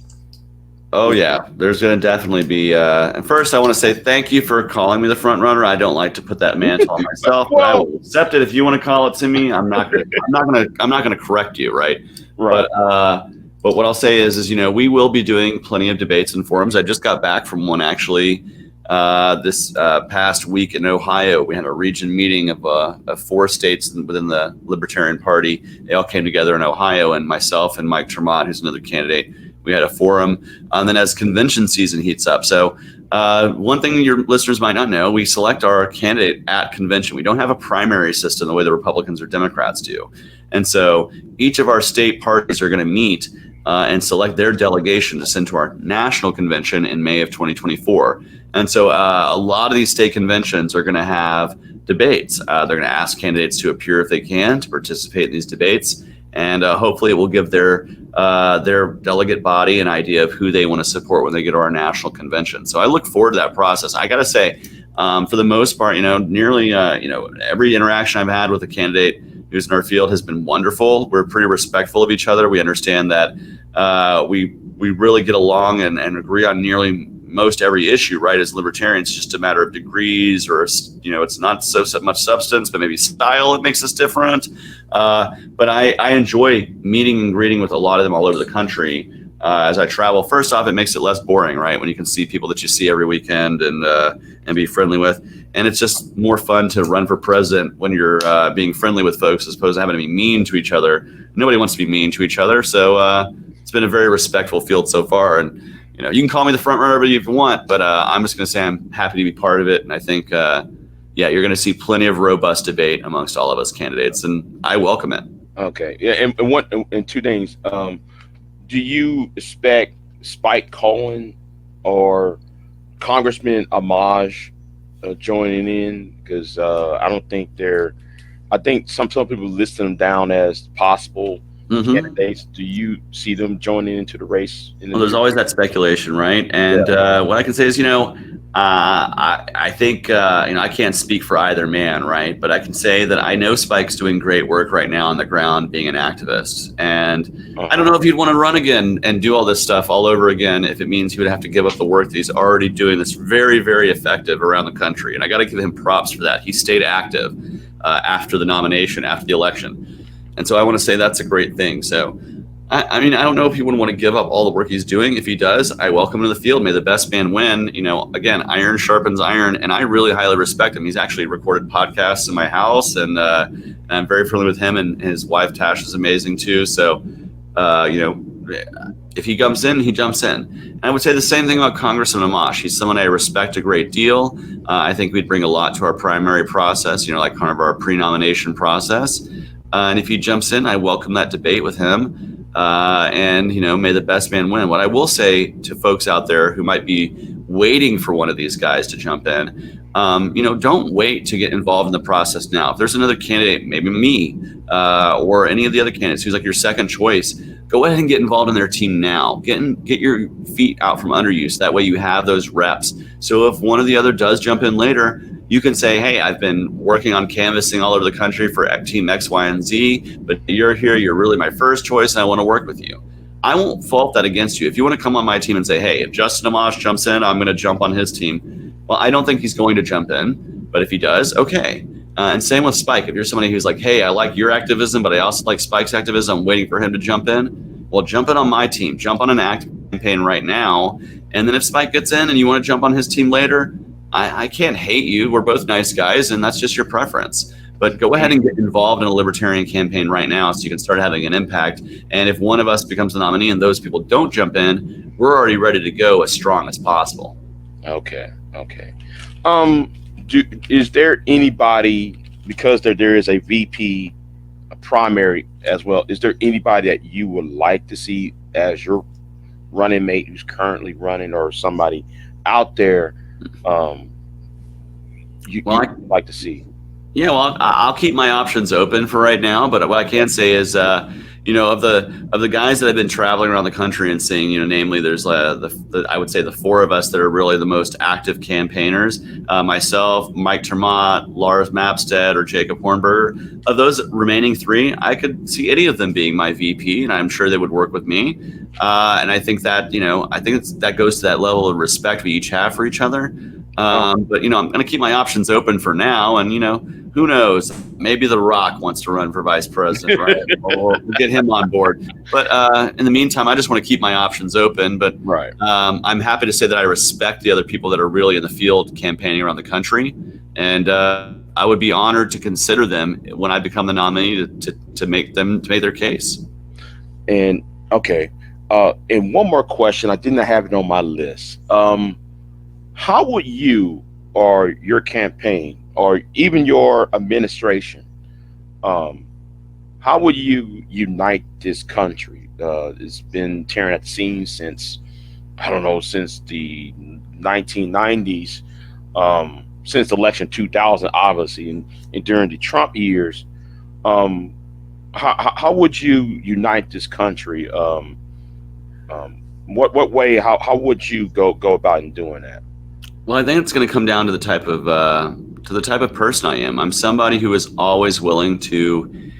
Oh yeah, there's going to definitely be. And first, I want to say thank you for calling me the front runner. I don't like to put that mantle on myself, but I will accept it if you want to call it to me. I'm not going to correct you, right? Right. But what I'll say is we will be doing plenty of debates and forums. I just got back from one actually. This past week in Ohio, we had a region meeting of 4 states within the Libertarian Party. They all came together in Ohio, and myself and Mike Tremont, who's another candidate, we had a forum. And then as convention season heats up, so one thing your listeners might not know, we select our candidate at convention. We don't have a primary system the way the Republicans or Democrats do. And so each of our state parties are going to meet and select their delegation to send to our national convention in May of 2024. And so a lot of these state conventions are going to have debates. They're going to ask candidates to appear if they can, to participate in these debates. And hopefully it will give their delegate body an idea of who they want to support when they get to our national convention. So I look forward to that process. I got to say, for the most part, nearly every interaction I've had with a candidate who's in our field has been wonderful. We're pretty respectful of each other. We understand that we really get along and agree on nearly most every issue, right? As libertarians, it's just a matter of degrees, or it's not so much substance, but maybe style that makes us different. But I enjoy meeting and greeting with a lot of them all over the country as I travel. First off, it makes it less boring, right? When you can see people that you see every weekend and be friendly with. And it's just more fun to run for president when you're being friendly with folks, as opposed to having to be mean to each other. Nobody wants to be mean to each other. So it's been a very respectful field so far. And you can call me the front runner if you want, but I'm just going to say I'm happy to be part of it. And I think, you're going to see plenty of robust debate amongst all of us candidates, and I welcome it. Okay. Yeah. And 2 things. Do you expect Spike Cohen or Congressman Amaj joining in? Because I don't think I think some people list them down as possible candidates. Do you see them joining into the race? Well, there's always that speculation, right? And what I can say is, I think, I can't speak for either man, right? But I can say that I know Spike's doing great work right now on the ground being an activist. And I don't know if he'd want to run again and do all this stuff all over again if it means he would have to give up the work that he's already doing that's very, very effective around the country. And I got to give him props for that. He stayed active after the nomination, after the election. And so I want to say that's a great thing. So, I don't know if he wouldn't want to give up all the work he's doing. If he does, I welcome him to the field. May the best man win. Again, iron sharpens iron, and I really highly respect him. He's actually recorded podcasts in my house, and I'm very friendly with him, and his wife Tash is amazing too. So, if he jumps in, he jumps in. And I would say the same thing about Congressman Amash. He's someone I respect a great deal. I think we'd bring a lot to our primary process, like kind of our pre-nomination process. And if he jumps in, I welcome that debate with him. And may the best man win. What I will say to folks out there who might be waiting for one of these guys to jump in, don't wait to get involved in the process now. If there's another candidate, maybe me or any of the other candidates who's like your second choice, go ahead and get involved in their team now. Get your feet out from under you, so that way you have those reps. So if one or the other does jump in later, you can say, hey, I've been working on canvassing all over the country for team X, Y, and Z, but you're here, you're really my first choice, and I want to work with you. I won't fault that against you. If you want to come on my team and say, hey, if Justin Amash jumps in, I'm going to jump on his team. Well, I don't think he's going to jump in, but if he does, okay. And same with Spike. If you're somebody who's like, hey, I like your activism, but I also like Spike's activism, I'm waiting for him to jump in. Well, jump in on my team. Jump on an active campaign right now. And then if Spike gets in and you want to jump on his team later, I can't hate you. We're both nice guys, and that's just your preference. But go ahead and get involved in a libertarian campaign right now so you can start having an impact. And if one of us becomes the nominee and those people don't jump in, we're already ready to go as strong as possible. Okay. Is there anybody, because there is a VP, a primary as well, is there anybody that you would like to see as your running mate who's currently running, or somebody out there you'd like to see? Yeah, well, I'll keep my options open for right now. But what I can say is, of the guys that have been traveling around the country and seeing, namely, there's I would say the four of us that are really the most active campaigners. Myself, Mike Termott, Lars Mapstead, or Jacob Hornberger. Of those remaining three, I could see any of them being my VP, and I'm sure they would work with me. And I think that that goes to that level of respect we each have for each other. But I'm going to keep my options open for now, and who knows? Maybe The Rock wants to run for vice president, right? We'll get him on board. But in the meantime, I just want to keep my options open. But Right. I'm happy to say that I respect the other people that are really in the field campaigning around the country, and I would be honored to consider them when I become the nominee to make their case. And okay, and one more question. I didn't have it on my list. How would you or your campaign or even your administration, how would you unite this country? It's been tearing at the seams since, I don't know, since the 1990s, since election 2000, obviously, and during the Trump years. How would you unite this country? What way? How would you go about in doing that? Well, I think it's going to come down to the type of person I am. I'm somebody who is always willing to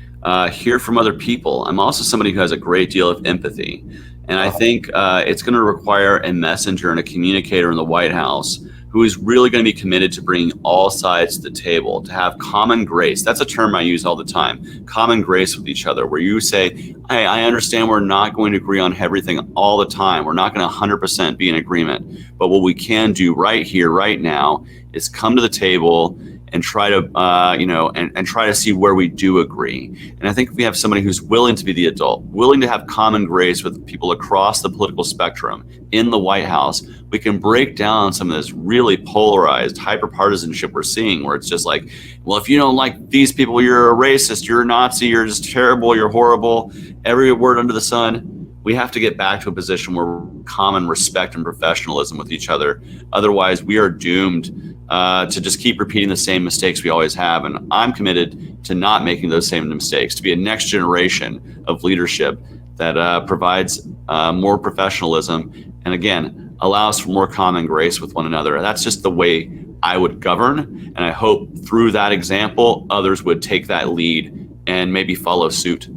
hear from other people. I'm also somebody who has a great deal of empathy, and I think it's going to require a messenger and a communicator in the White House who is really going to be committed to bringing all sides to the table, to have common grace. That's a term I use all the time, common grace with each other, where you say, hey, I understand we're not going to agree on everything all the time. We're not going to 100% be in agreement. But what we can do right here, right now, is come to the table and try to, and try to see where we do agree. And I think if we have somebody who's willing to be the adult, willing to have common grace with people across the political spectrum in the White House, we can break down some of this really polarized hyper-partisanship we're seeing, where it's just like, well, if you don't like these people, you're a racist, you're a Nazi, you're just terrible, you're horrible, every word under the sun. We have to get back to a position where we're common respect and professionalism with each other. Otherwise, we are doomed to just keep repeating the same mistakes we always have. And I'm committed to not making those same mistakes, to be a next generation of leadership that provides more professionalism and, again, allows for more common grace with one another. That's just the way I would govern. And I hope through that example, others would take that lead and maybe follow suit.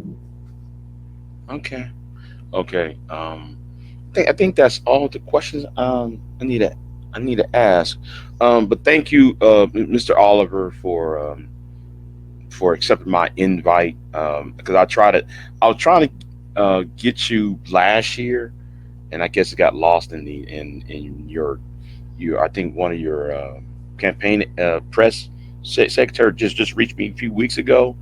Okay. I think that's all the questions I need to ask. But thank you, Mr. Oliver, for accepting my invite. Because I was trying to get you last year, and I guess it got lost in your I think one of your campaign press secretary just reached me a few weeks ago.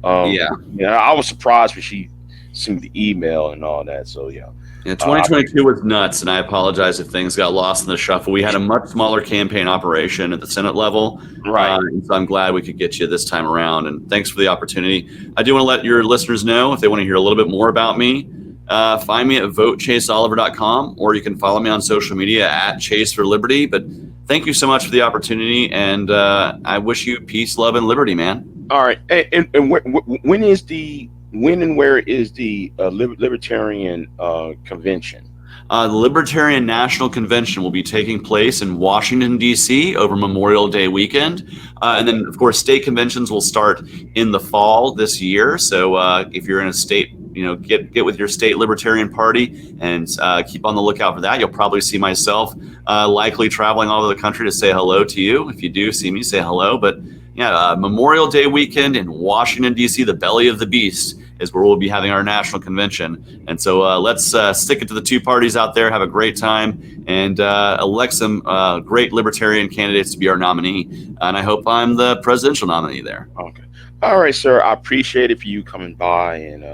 Yeah, I was surprised when she sent the email and all that. So yeah. 2022 was nuts, and I apologize if things got lost in the shuffle. We had a much smaller campaign operation at the Senate level, right? And so I'm glad we could get you this time around, and thanks for the opportunity. I do want to let your listeners know, if they want to hear a little bit more about me, find me at votechaseoliver.com, or you can follow me on social media at Chase for Liberty. But thank you so much for the opportunity, and I wish you peace, love, and liberty, man. All right, and when and where is the Libertarian Convention? The Libertarian National Convention will be taking place in Washington, D.C. over Memorial Day weekend. And then, of course, state conventions will start in the fall this year. So if you're in a state, get with your state Libertarian Party and keep on the lookout for that. You'll probably see myself likely traveling all over the country to say hello to you. If you do see me, say hello. But Memorial Day weekend in Washington, D.C., the belly of the beast, is where we'll be having our national convention. And so let's stick it to the two parties out there, have a great time, and elect some great libertarian candidates to be our nominee. And I hope I'm the presidential nominee there. Okay. All right, sir. I appreciate it for you coming by, and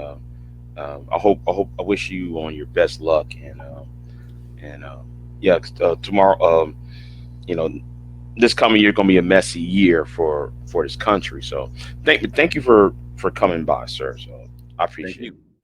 I wish you on your best luck, and yeah, tomorrow, you know, this coming year gonna be a messy year for this country. So thank you for coming by, sir. So I appreciate it.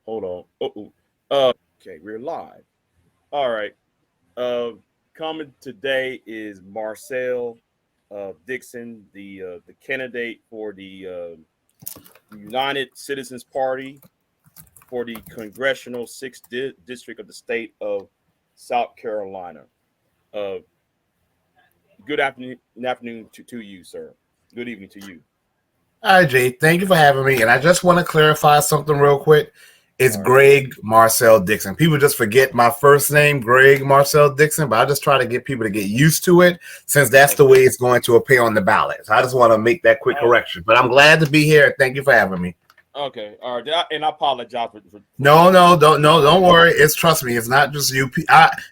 Hold on. Okay, we're live. All right. Coming today is Marcel Dixon, the candidate for the United Citizens Party for the congressional 6th district of the state of South Carolina. Good afternoon to you, sir. Good evening to you. Hi, Jay. Thank you for having me. And I just want to clarify something real quick. It's Greg Marcel Dixon. People just forget my first name, Greg Marcel Dixon, but I just try to get people to get used to it since that's the way it's going to appear on the ballot. So I just want to make that quick correction. But I'm glad to be here. Thank you for having me. Okay. All right. And I apologize for No, don't worry. Trust me, it's not just you.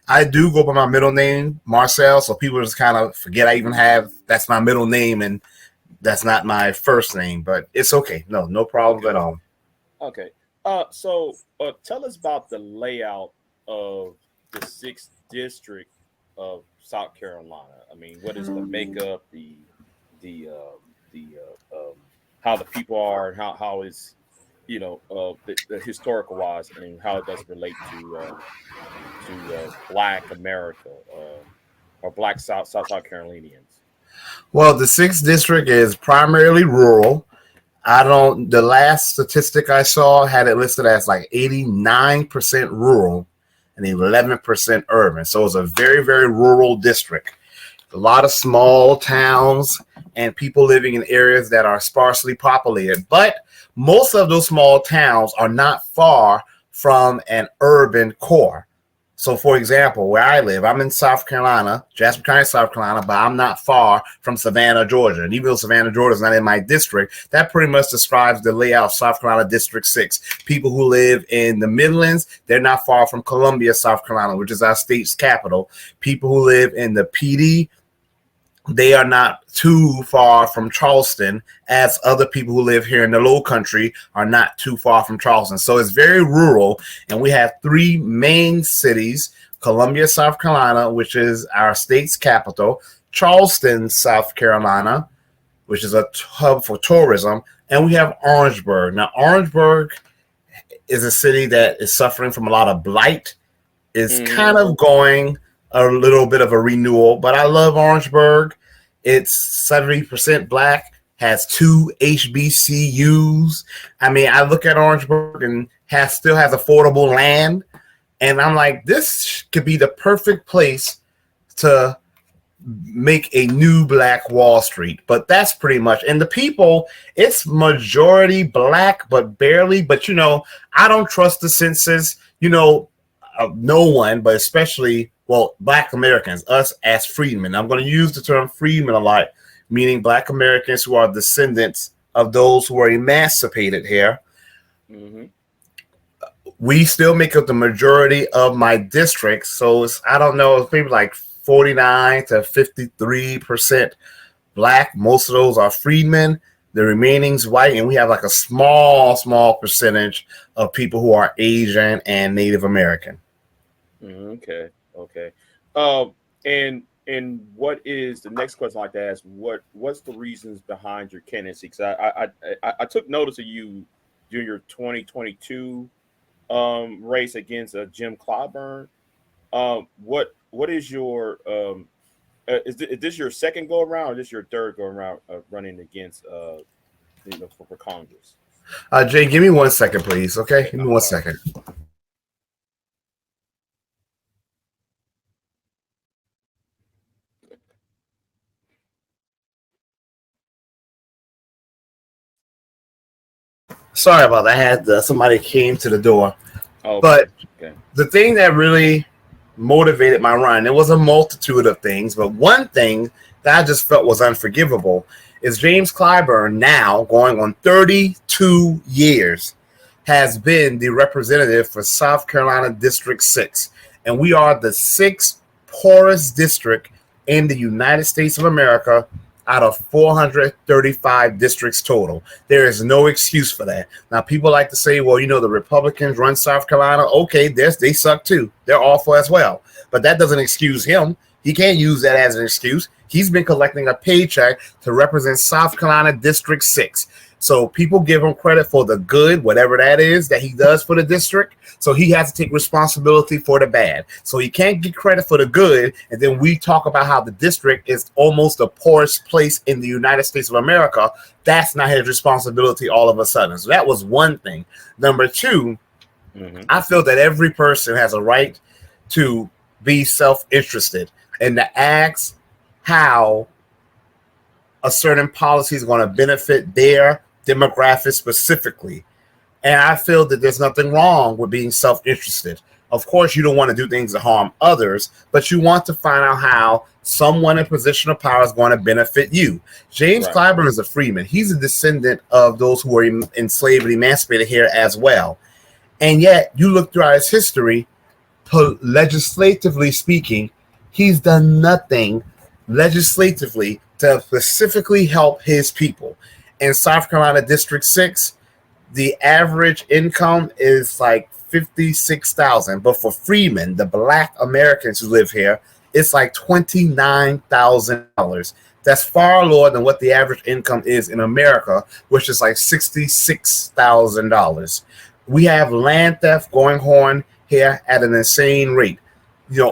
I do go by my middle name, Marcel, so people just kind of forget I even have that's my middle name and that's not my first name, but it's okay. No problems at all. Okay. So tell us about the layout of the 6th district of South Carolina. I mean, what is the makeup, the how the people are, and how is the historical wise, and how it does relate to Black America or Black South Carolinians. Well, the 6th district is primarily rural. The last statistic I saw had it listed as like 89% rural and 11% urban. So it's a very, very rural district. A lot of small towns and people living in areas that are sparsely populated. But most of those small towns are not far from an urban core. So, for example, where I live, I'm in South Carolina, Jasper County, South Carolina, but I'm not far from Savannah, Georgia. And even though Savannah, Georgia is not in my district, that pretty much describes the layout of South Carolina District 6. People who live in the Midlands, they're not far from Columbia, South Carolina, which is our state's capital. People who live in the PD, they are not too far from Charleston, as other people who live here in the Low Country are not too far from Charleston. So it's very rural, and we have 3 main cities: Columbia, South Carolina, which is our state's capital; Charleston, South Carolina, which is a hub for tourism; and we have Orangeburg. Now, Orangeburg is a city that is suffering from a lot of blight. It's kind of going a little bit of a renewal, but I love Orangeburg. It's 70% Black, has 2 HBCUs. I mean, I look at Orangeburg and still has affordable land, and I'm like, this could be the perfect place to make a new Black Wall Street. But that's pretty much, and the people, it's majority Black, but barely. But I don't trust the census. No one, but especially, Black Americans, us as freedmen. I'm going to use the term freedmen a lot, meaning Black Americans who are descendants of those who were emancipated here. Mm-hmm. We still make up the majority of my district. So I don't know, it's maybe like 49 to 53% black. Most of those are freedmen. The remaining's white, and we have like a small percentage of people who are Asian and Native American. Okay. And what is the next question I'd like to ask? What's the reasons behind your candidacy? Because I took notice of you during your 2022 race against Jim Clyburn. What is your is this your second go around, or this your third go around running against for Congress? Jay, give me 1 second, please. Okay, give me 1 second. Sorry about that. I had somebody came to the door. Oh, but okay. The thing that really motivated my run, there was a multitude of things, but one thing that I just felt was unforgivable is James Clyburn, now going on 32 years, has been the representative for South Carolina District 6. And we are the sixth poorest district in the United States of America out of 435 districts total. There is no excuse for that. Now, people like to say, well, the Republicans run South Carolina. Okay, they suck too. They're awful as well. But that doesn't excuse him. He can't use that as an excuse. He's been collecting a paycheck to represent South Carolina District 6. So people give him credit for the good, whatever that is, that he does for the district. So he has to take responsibility for the bad. So he can't get credit for the good. And then we talk about how the district is almost the poorest place in the United States of America. That's not his responsibility all of a sudden. So that was one thing. Number two, I feel that every person has a right to be self-interested and to ask how a certain policy is going to benefit their demographic specifically. And I feel that there's nothing wrong with being self-interested. Of course, you don't want to do things to harm others, but you want to find out how someone in a position of power is going to benefit you. James Clyburn is a freeman. He's a descendant of those who were enslaved and emancipated here as well. And yet, you look throughout his history, legislatively speaking, he's done nothing legislatively to specifically help his people. In South Carolina District 6, the average income is like $56,000, but for freemen, the Black Americans who live here, it's like $29,000. That's far lower than what the average income is in America, which is like $66,000. We have land theft going on here at an insane rate.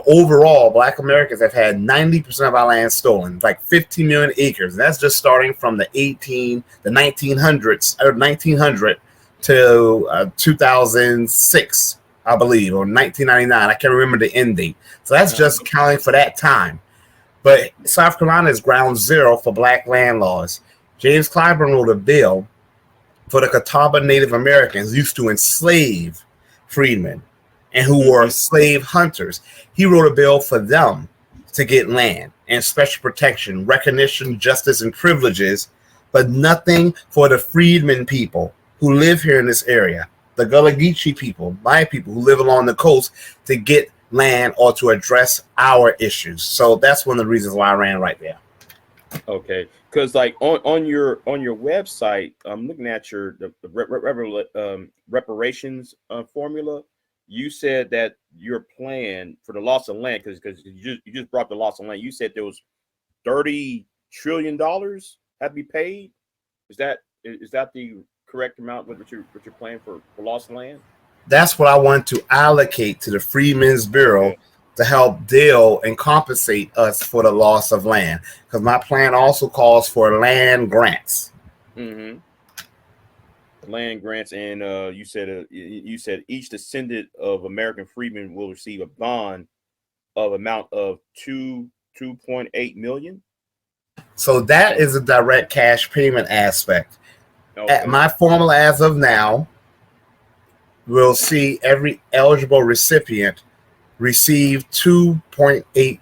Overall, Black Americans have had 90% of our land stolen, like 15 million acres. And that's just starting from the 1900s, or 1900 to 2006, I believe, or 1999. I can't remember the end date. So that's just counting for that time. But South Carolina is ground zero for Black land laws. James Clyburn wrote a bill for the Catawba Native Americans used to enslave freedmen and who were slave hunters. He wrote a bill for them to get land and special protection, recognition, justice, and privileges, but nothing for the freedmen people who live here in this area, the Gullah Geechee people, my people who live along the coast, to get land or to address our issues. So that's one of the reasons why I ran right there. Okay, because like on your website, I'm looking at the reparations formula. You said that your plan for the loss of land, because you just brought the loss of land. You said there was $30 trillion had to be paid. Is that the correct amount what you're planning for loss of land? That's what I want to allocate to the Freedmen's Bureau to help deal and compensate us for the loss of land. Because my plan also calls for land grants. Land grants, and you said each descendant of American freedmen will receive a bond of amount of 2.8 million. So that is a direct cash payment aspect. At my formula as of now, we'll see every eligible recipient receive $2.8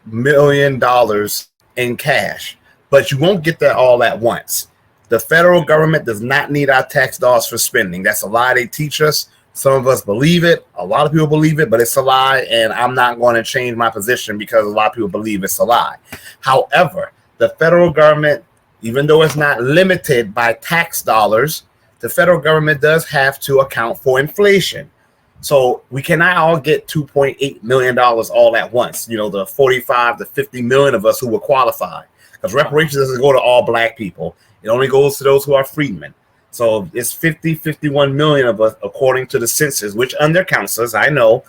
million in cash, but you won't get that all at once. The federal government does not need our tax dollars for spending. That's a lie they teach us. Some of us believe it. A lot of people believe it, but it's a lie, and I'm not going to change my position because a lot of people believe it's a lie. However, the federal government, even though it's not limited by tax dollars, the federal government does have to account for inflation. So we cannot all get $2.8 million all at once. You know, the 45 to 50 million of us who will qualify. Because reparations doesn't go to all black people. It only goes to those who are freedmen. So it's 51 million of us, according to the census, which undercounts us. I know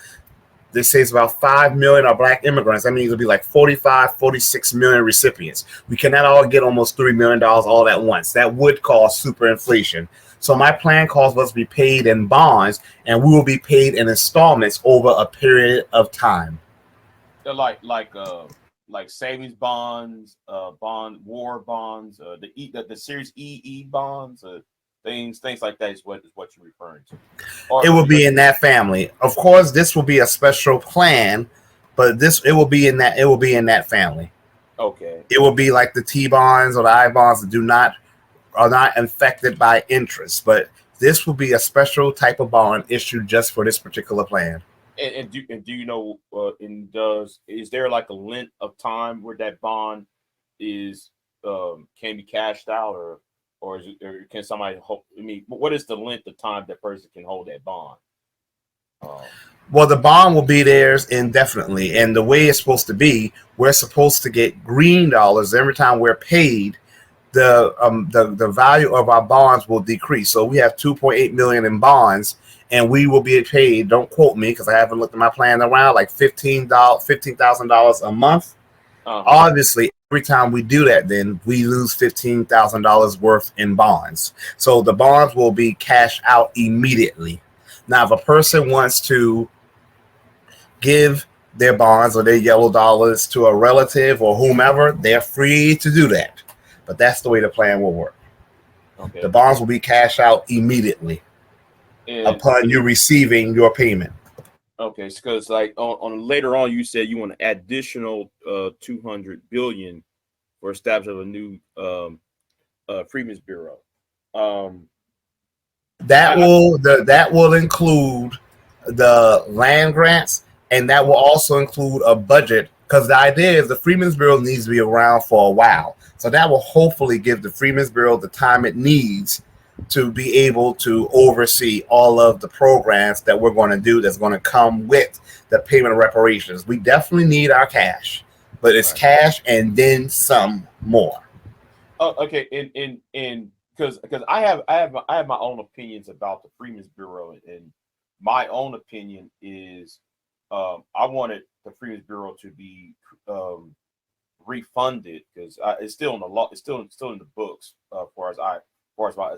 they say it's about 5 million are black immigrants. That means it'll be like 45, 46 million recipients. We cannot all get almost $3 million all at once. That would cause super inflation. So my plan calls for us to be paid in bonds, and we will be paid in installments over a period of time. They're like savings bonds, war bonds, the Series EE bonds, things like that is what you're referring to. It will be in that family. Of course, this will be a special plan, but it will be in that family. Okay. It will be like the T bonds or the I bonds that are not affected by interest, but this will be a special type of bond issued just for this particular plan. And do you know? Is there like a length of time where that bond is can be cashed out, or can somebody hold? I mean, what is the length of time that person can hold that bond? Well, the bond will be theirs indefinitely, and the way it's supposed to be, we're supposed to get green dollars every time we're paid. The value of our bonds will decrease. So we have 2.8 million in bonds, and we will be paid. Don't quote me because I haven't looked at my plan around. Like $15,000 a month. Obviously, every time we do that, then we lose $15,000 worth in bonds. So the bonds will be cashed out immediately. Now, if a person wants to give their bonds or their yellow dollars to a relative or whomever, they're free to do that. But that's the way the plan will work. Okay. The bonds will be cashed out immediately upon you receiving your payment. Okay, because like on later on, you said you want an additional 200 billion for establishment of a new Freedmen's Bureau. That will include the land grants, and that will also include a budget. Because the idea is the Freedmen's Bureau needs to be around for a while. So that will hopefully give the Freedmen's Bureau the time it needs to be able to oversee all of the programs that we're going to do that's going to come with the payment of reparations. We definitely need our cash, but it's cash and then some more. Oh, okay. And because I have my own opinions about the Freedmen's Bureau, and my own opinion is I wanted the Freedmen's Bureau to be refunded because it's still in the law. It's still in the books. As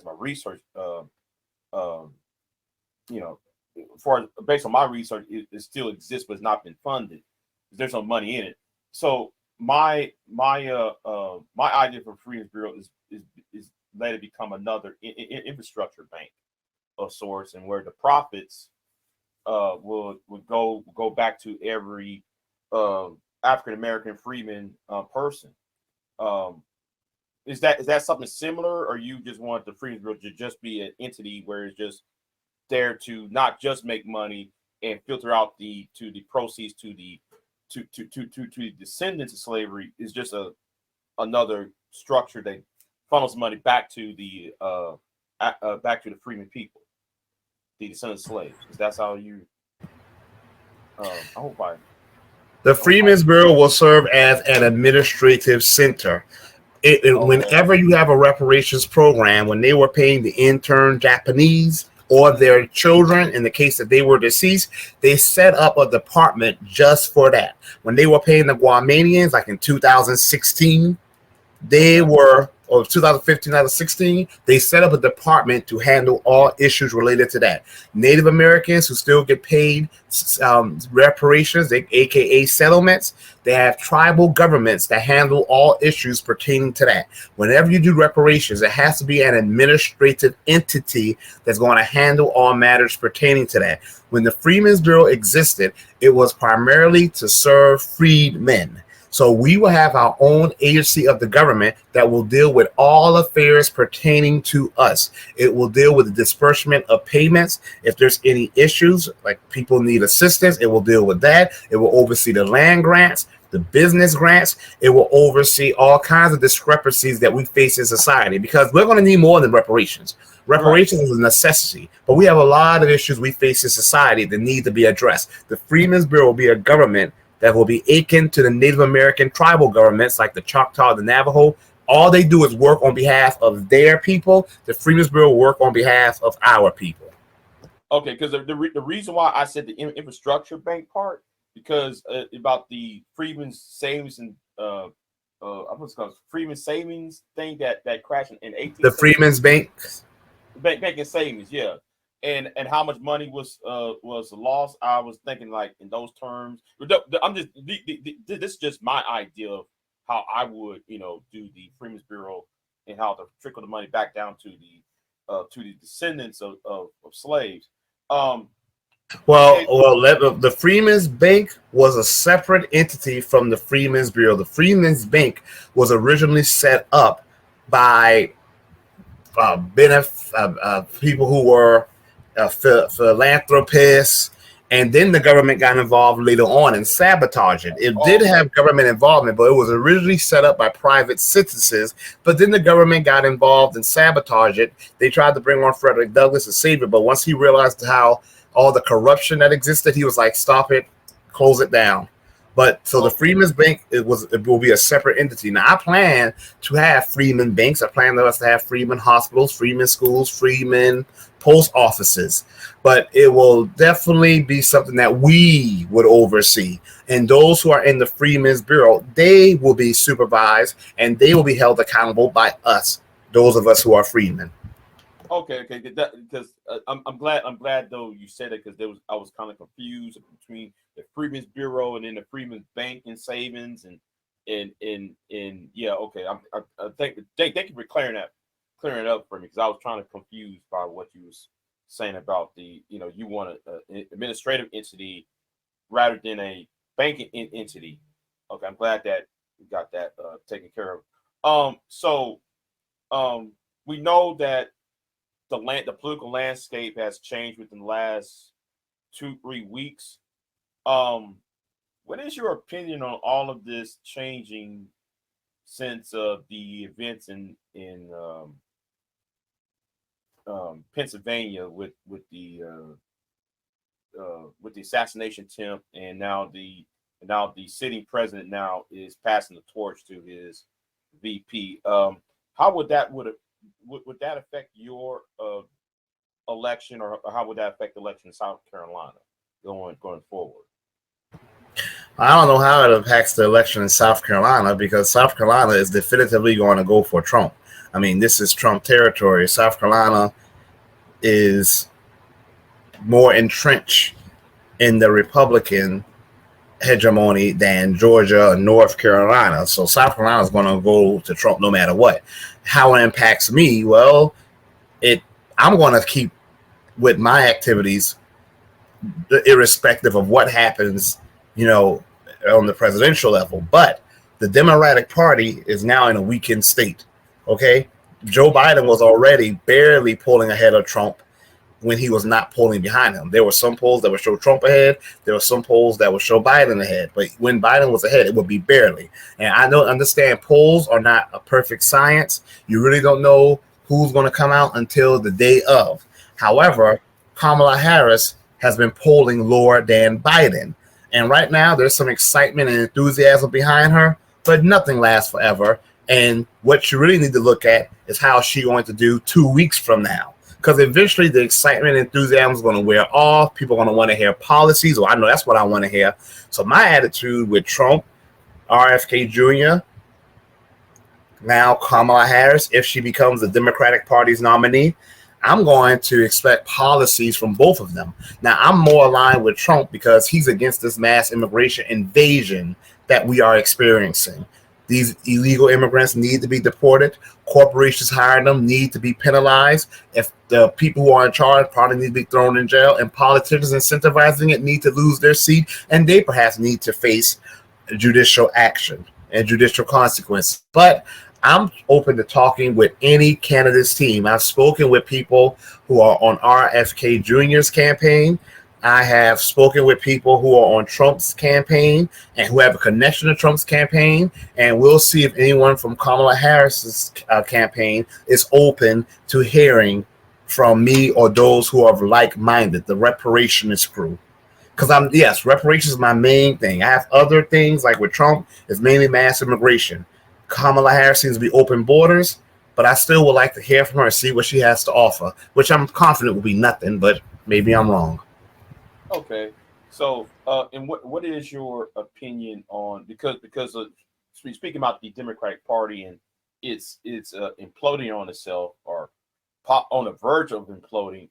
my research, based on my research, it still exists, but it's not been funded. There's no money in it. So my idea for Freedmen's Bureau is let it become another infrastructure bank of sorts, and where the profits will go back to every African American freedman person. Is that something similar, or you just want the Freedmen's Bureau to just be an entity where it's just there to not just make money and filter out the proceeds to the descendants of slavery? Is just another structure that funnels money back to the freedmen people, the descendants of slaves. Because that's how you. The Freedmen's Bureau will serve as an administrative center. Whenever you have a reparations program, when they were paying the intern Japanese or their children, in the case that they were deceased, they set up a department just for that. When they were paying the Guamanians, like in 2016, or 2015, 2016, they set up a department to handle all issues related to that. Native Americans who still get paid reparations, aka settlements, they have tribal governments that handle all issues pertaining to that. Whenever you do reparations, it has to be an administrative entity that's going to handle all matters pertaining to that. When the Freedmen's Bureau existed, it was primarily to serve freedmen. So we will have our own agency of the government that will deal with all affairs pertaining to us. It will deal with the disbursement of payments. If there's any issues, like people need assistance, it will deal with that. It will oversee the land grants, the business grants. It will oversee all kinds of discrepancies that we face in society, because we're going to need more than reparations. Reparations is a necessity, but we have a lot of issues we face in society that need to be addressed. The Freedmen's Bureau will be a government that will be akin to the Native American tribal governments like the Choctaw, the Navajo. All they do is work on behalf of their people. The Freedmen's Bureau will work on behalf of our people. Okay, because the reason why I said the infrastructure bank part, because about the Freedmen's Savings and I was called Freedmen's Savings thing that crashed in 18. The Freedmen's Bank and savings, yeah. And how much money was lost? I was thinking like in those terms. I'm just this is just my idea of how I would do the Freedmen's Bureau and how to trickle the money back down to the descendants of slaves. Well, the Freedmen's Bank was a separate entity from the Freedmen's Bureau. The Freedmen's Bank was originally set up by people who were philanthropists, and then the government got involved later on and sabotaged it. It did have government involvement, but it was originally set up by private citizens. But then the government got involved and sabotaged it. They tried to bring on Frederick Douglass to save it, but once he realized how all the corruption that existed, he was like, "Stop it, close it down." But so the Freedmen's Bank, it will be a separate entity. Now I plan to have Freedmen banks. I plan for us to have Freedmen hospitals, Freedmen schools, Freedmen post offices. But it will definitely be something that we would oversee. And those who are in the Freedmen's Bureau, they will be supervised and they will be held accountable by us, those of us who are freedmen. Okay, because I'm glad though you said it, because I was kind of confused between the Freedmen's Bureau and then the Freedmen's Bank and Savings and yeah, okay. I thank you for clearing it up for me, because I was trying to confuse by what you was saying about the you want an administrative entity rather than a banking entity. Okay, I'm glad that we got that taken care of. So we know that the political landscape has changed within the last 2-3 weeks. What is your opinion on all of this changing since the events in Pennsylvania with the assassination attempt, and now the sitting president now is passing the torch to his VP? How would that affect your election, or how would that affect the election in South Carolina going forward? I don't know how it impacts the election in South Carolina, because South Carolina is definitively going to go for Trump. I mean, this is Trump territory. South Carolina is more entrenched in the Republican hegemony than Georgia or North Carolina. So South Carolina is going to go to Trump no matter what. How it impacts me? Well, I'm going to keep with my activities irrespective of what happens, on the presidential level. But the Democratic Party is now in a weakened state. Okay, Joe Biden was already barely pulling ahead of Trump when he was not polling behind him. There were some polls that would show Trump ahead. There were some polls that would show Biden ahead. But when Biden was ahead, it would be barely. And I don't understand, polls are not a perfect science. You really don't know who's going to come out until the day of. However, Kamala Harris has been polling lower than Biden. And right now, there's some excitement and enthusiasm behind her, but nothing lasts forever. And what you really need to look at is how she's going to do 2 weeks from now. Because eventually the excitement and enthusiasm is going to wear off. People are going to want to hear policies. Well, I know that's what I want to hear. So my attitude with Trump, RFK Jr., now Kamala Harris, if she becomes the Democratic Party's nominee, I'm going to expect policies from both of them. Now, I'm more aligned with Trump because he's against this mass immigration invasion that we are experiencing. These illegal immigrants need to be deported. Corporations hiring them need to be penalized. If the people who are in charge probably need to be thrown in jail, and politicians incentivizing it need to lose their seat, and they perhaps need to face judicial action and judicial consequences. But I'm open to talking with any candidate's team. I've spoken with people who are on RFK Jr.'s campaign. I have spoken with people who are on Trump's campaign and who have a connection to Trump's campaign. And we'll see if anyone from Kamala Harris's campaign is open to hearing from me or those who are like-minded, the reparationist crew. Because yes, reparations is my main thing. I have other things like with Trump, it's mainly mass immigration. Kamala Harris seems to be open borders, but I still would like to hear from her and see what she has to offer, which I'm confident will be nothing, but maybe I'm wrong. Okay, so and what is your opinion on because speaking about the Democratic Party and it's imploding on itself or on the verge of imploding,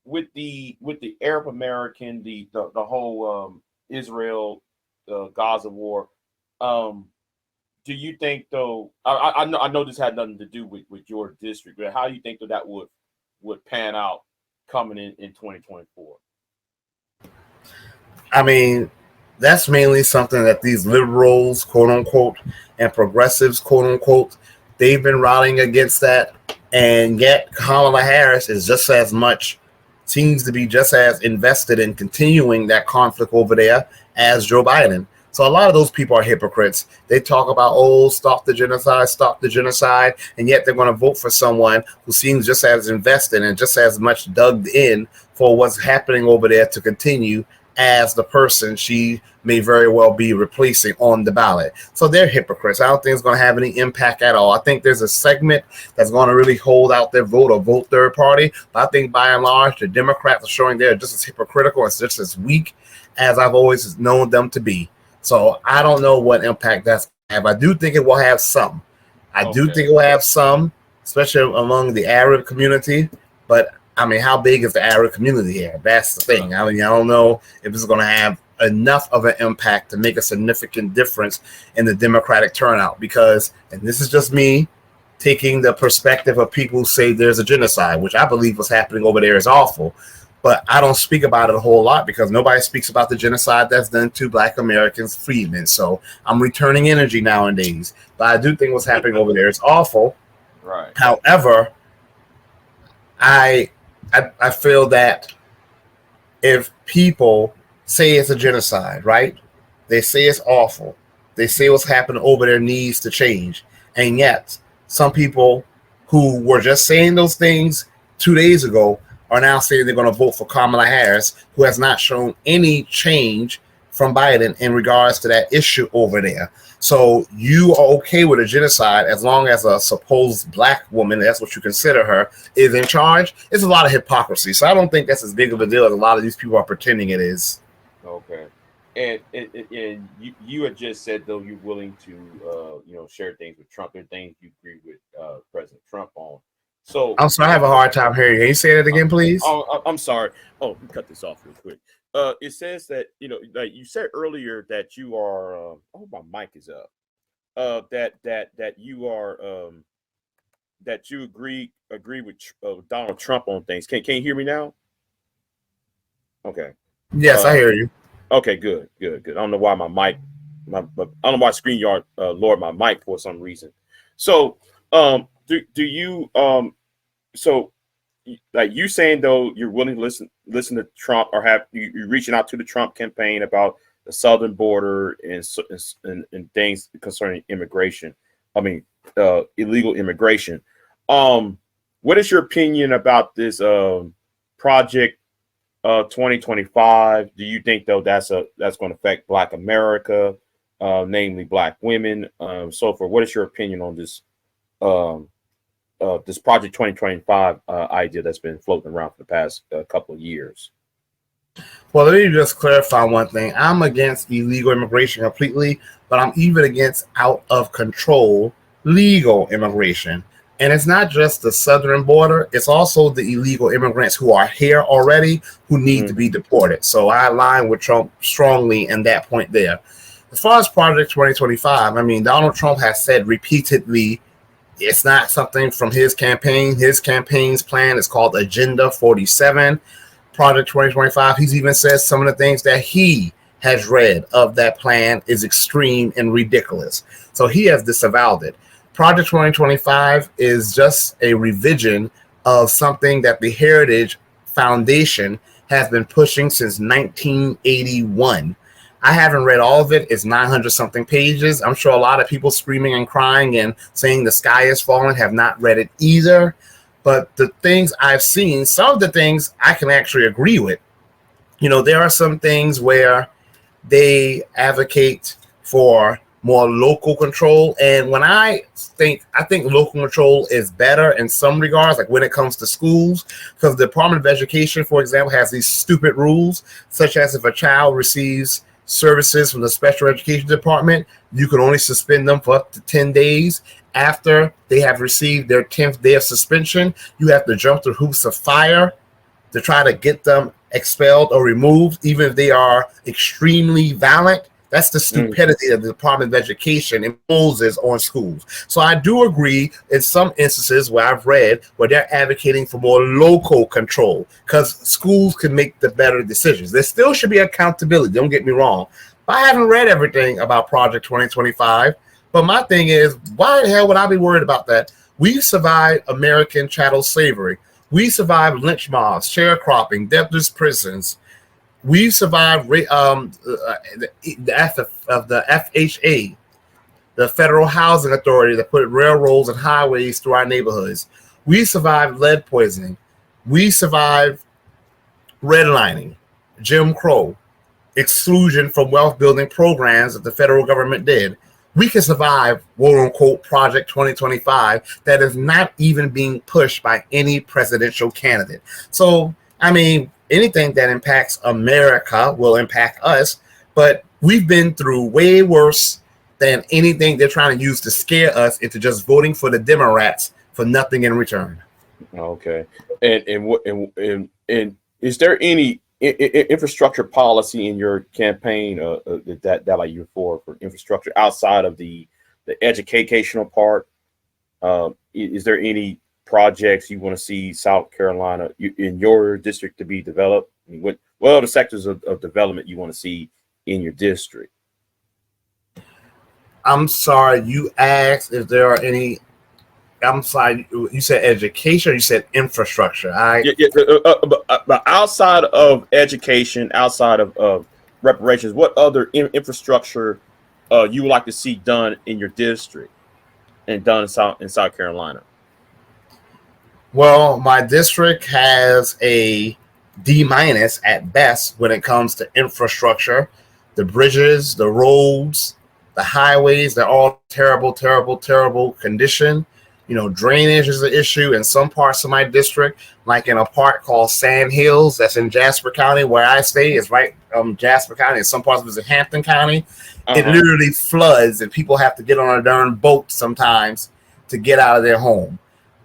with the Arab American the whole Israel Gaza war, do you think though I know this had nothing to do with your district, but how do you think that would pan out coming in 2024? I mean, that's mainly something that these liberals, quote unquote, and progressives, quote unquote, they've been rallying against that. And yet Kamala Harris is seems to be just as invested in continuing that conflict over there as Joe Biden. So a lot of those people are hypocrites. They talk about, stop the genocide, and yet they're going to vote for someone who seems just as invested and just as much dug in for what's happening over there to continue as the person she may very well be replacing on the ballot. So they're hypocrites. I don't think it's going to have any impact at all. I think there's a segment that's going to really hold out their vote or vote third party. But I think by and large, the Democrats are showing they're just as hypocritical and just as weak as I've always known them to be. So I don't know what impact that's going to have. I do think it will have some. I do think it will have some, especially among the Arab community. But I mean, how big is the Arab community here? That's the thing. I mean, I don't know if it's going to have enough of an impact to make a significant difference in the Democratic turnout because, and this is just me taking the perspective of people who say there's a genocide, which I believe what's happening over there is awful. But I don't speak about it a whole lot because nobody speaks about the genocide that's done to Black Americans, freedmen. So I'm returning energy nowadays. But I do think what's happening over there is awful. Right. However, I feel that if people say it's a genocide, right? They say it's awful. They say what's happening over there needs to change. And yet, some people who were just saying those things 2 days ago are now saying they're going to vote for Kamala Harris, who has not shown any change from Biden in regards to that issue over there. So you are okay with a genocide as long as a supposed Black woman, that's what you consider her, is in charge. It's a lot of hypocrisy. So I don't think that's as big of a deal as a lot of these people are pretending it is. Okay. And you had just said though you're willing to share things with Trump and things you agree with President Trump on. So I'm sorry, I have a hard time hearing you. Can you say that again, please? I'm sorry. Oh, let me cut this off real quick. It says that like you said earlier that you are. My mic is up. That you are. That you agree with Donald Trump on things. Can you hear me now? Okay. Yes, I hear you. Okay, good. I don't know why my mic, I don't know why StreamYard lowered my mic for some reason. So, do you so like you saying though you're willing to listen to Trump or have you reaching out to the Trump campaign about the southern border and things concerning immigration? I mean, illegal immigration. What is your opinion about this project 2025? Do you think though that's going to affect Black America, namely Black women, so forth? What is your opinion on this this project 2025 idea that's been floating around for the past couple of years? Well, let me just clarify one thing. I'm against illegal immigration completely, but I'm even against out of control legal immigration. And it's not just the southern border, it's also the illegal immigrants who are here already who need to be deported. So I align with Trump strongly in that point there. As far as Project 2025, I mean, Donald Trump has said repeatedly it's not something from his campaign. His campaign's plan is called Agenda 47. Project 2025, he's even said some of the things that he has read of that plan is extreme and ridiculous. So he has disavowed it. Project 2025 is just a revision of something that the Heritage Foundation has been pushing since 1981. I haven't read all of it. It's 900 something pages. I'm sure a lot of people screaming and crying and saying the sky is falling have not read it either. But the things I've seen, some of the things I can actually agree with. You know, there are some things where they advocate for more local control. And when I think local control is better in some regards, like when it comes to schools, because the Department of Education, for example, has these stupid rules, such as if a child receives services from the special education department, you can only suspend them for up to 10 days. After they have received their 10th day of suspension, you have to jump through hoops of fire to try to get them expelled or removed, even if they are extremely violent. That's the stupidity that the Department of Education imposes on schools. So I do agree in some instances where I've read where they're advocating for more local control because schools can make the better decisions. There still should be accountability, don't get me wrong. But I haven't read everything about Project 2025. But my thing is, why the hell would I be worried about that? We survived American chattel slavery. We survived lynch mobs, sharecropping, debtors' prisons. We survived the FHA, the Federal Housing Authority that put railroads and highways through our neighborhoods. We survived lead poisoning. We survived redlining, Jim Crow, exclusion from wealth building programs that the federal government did. We can survive, quote unquote, Project 2025 that is not even being pushed by any presidential candidate. So, I mean, anything that impacts America will impact us, but we've been through way worse than anything they're trying to use to scare us into just voting for the Democrats for nothing in return. Okay. And is there any infrastructure policy in your campaign that like you're for infrastructure outside of the educational part? Is there any projects you want to see South Carolina in your district to be developed? I mean, what other sectors of development you want to see in your district? I'm sorry, you asked if there are any. I'm sorry, you said education or you said infrastructure? But outside of education, outside of reparations, what other infrastructure you would like to see done in your district and done in South Carolina? Well, my district has a D- at best when it comes to infrastructure. The bridges, the roads, the highways, they're all terrible, terrible, terrible condition. You know, drainage is an issue in some parts of my district, like in a park called Sand Hills that's in Jasper County where I stay. It's right Jasper County, and some parts of it's in Hampton County. It literally floods and people have to get on a darn boat sometimes to get out of their home.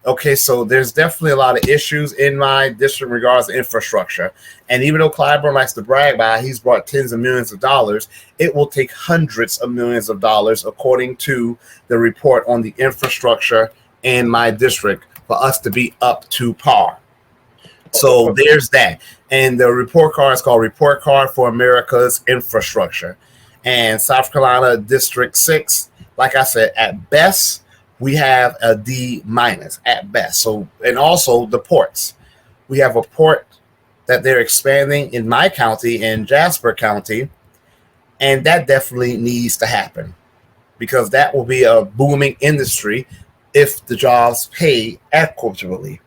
Okay, so there's definitely a lot of issues in my district in regards to infrastructure. And even though Clyburn likes to brag about he's brought tens of millions of dollars, it will take hundreds of millions of dollars, according to the report on the infrastructure in my district, for us to be up to par. So there's that. And the report card is called Report Card for America's Infrastructure. And South Carolina District 6, like I said, at best, we have a D- at best. So, and also the ports. We have a port that they're expanding in my county, in Jasper County, and that definitely needs to happen because that will be a booming industry if the jobs pay equitably.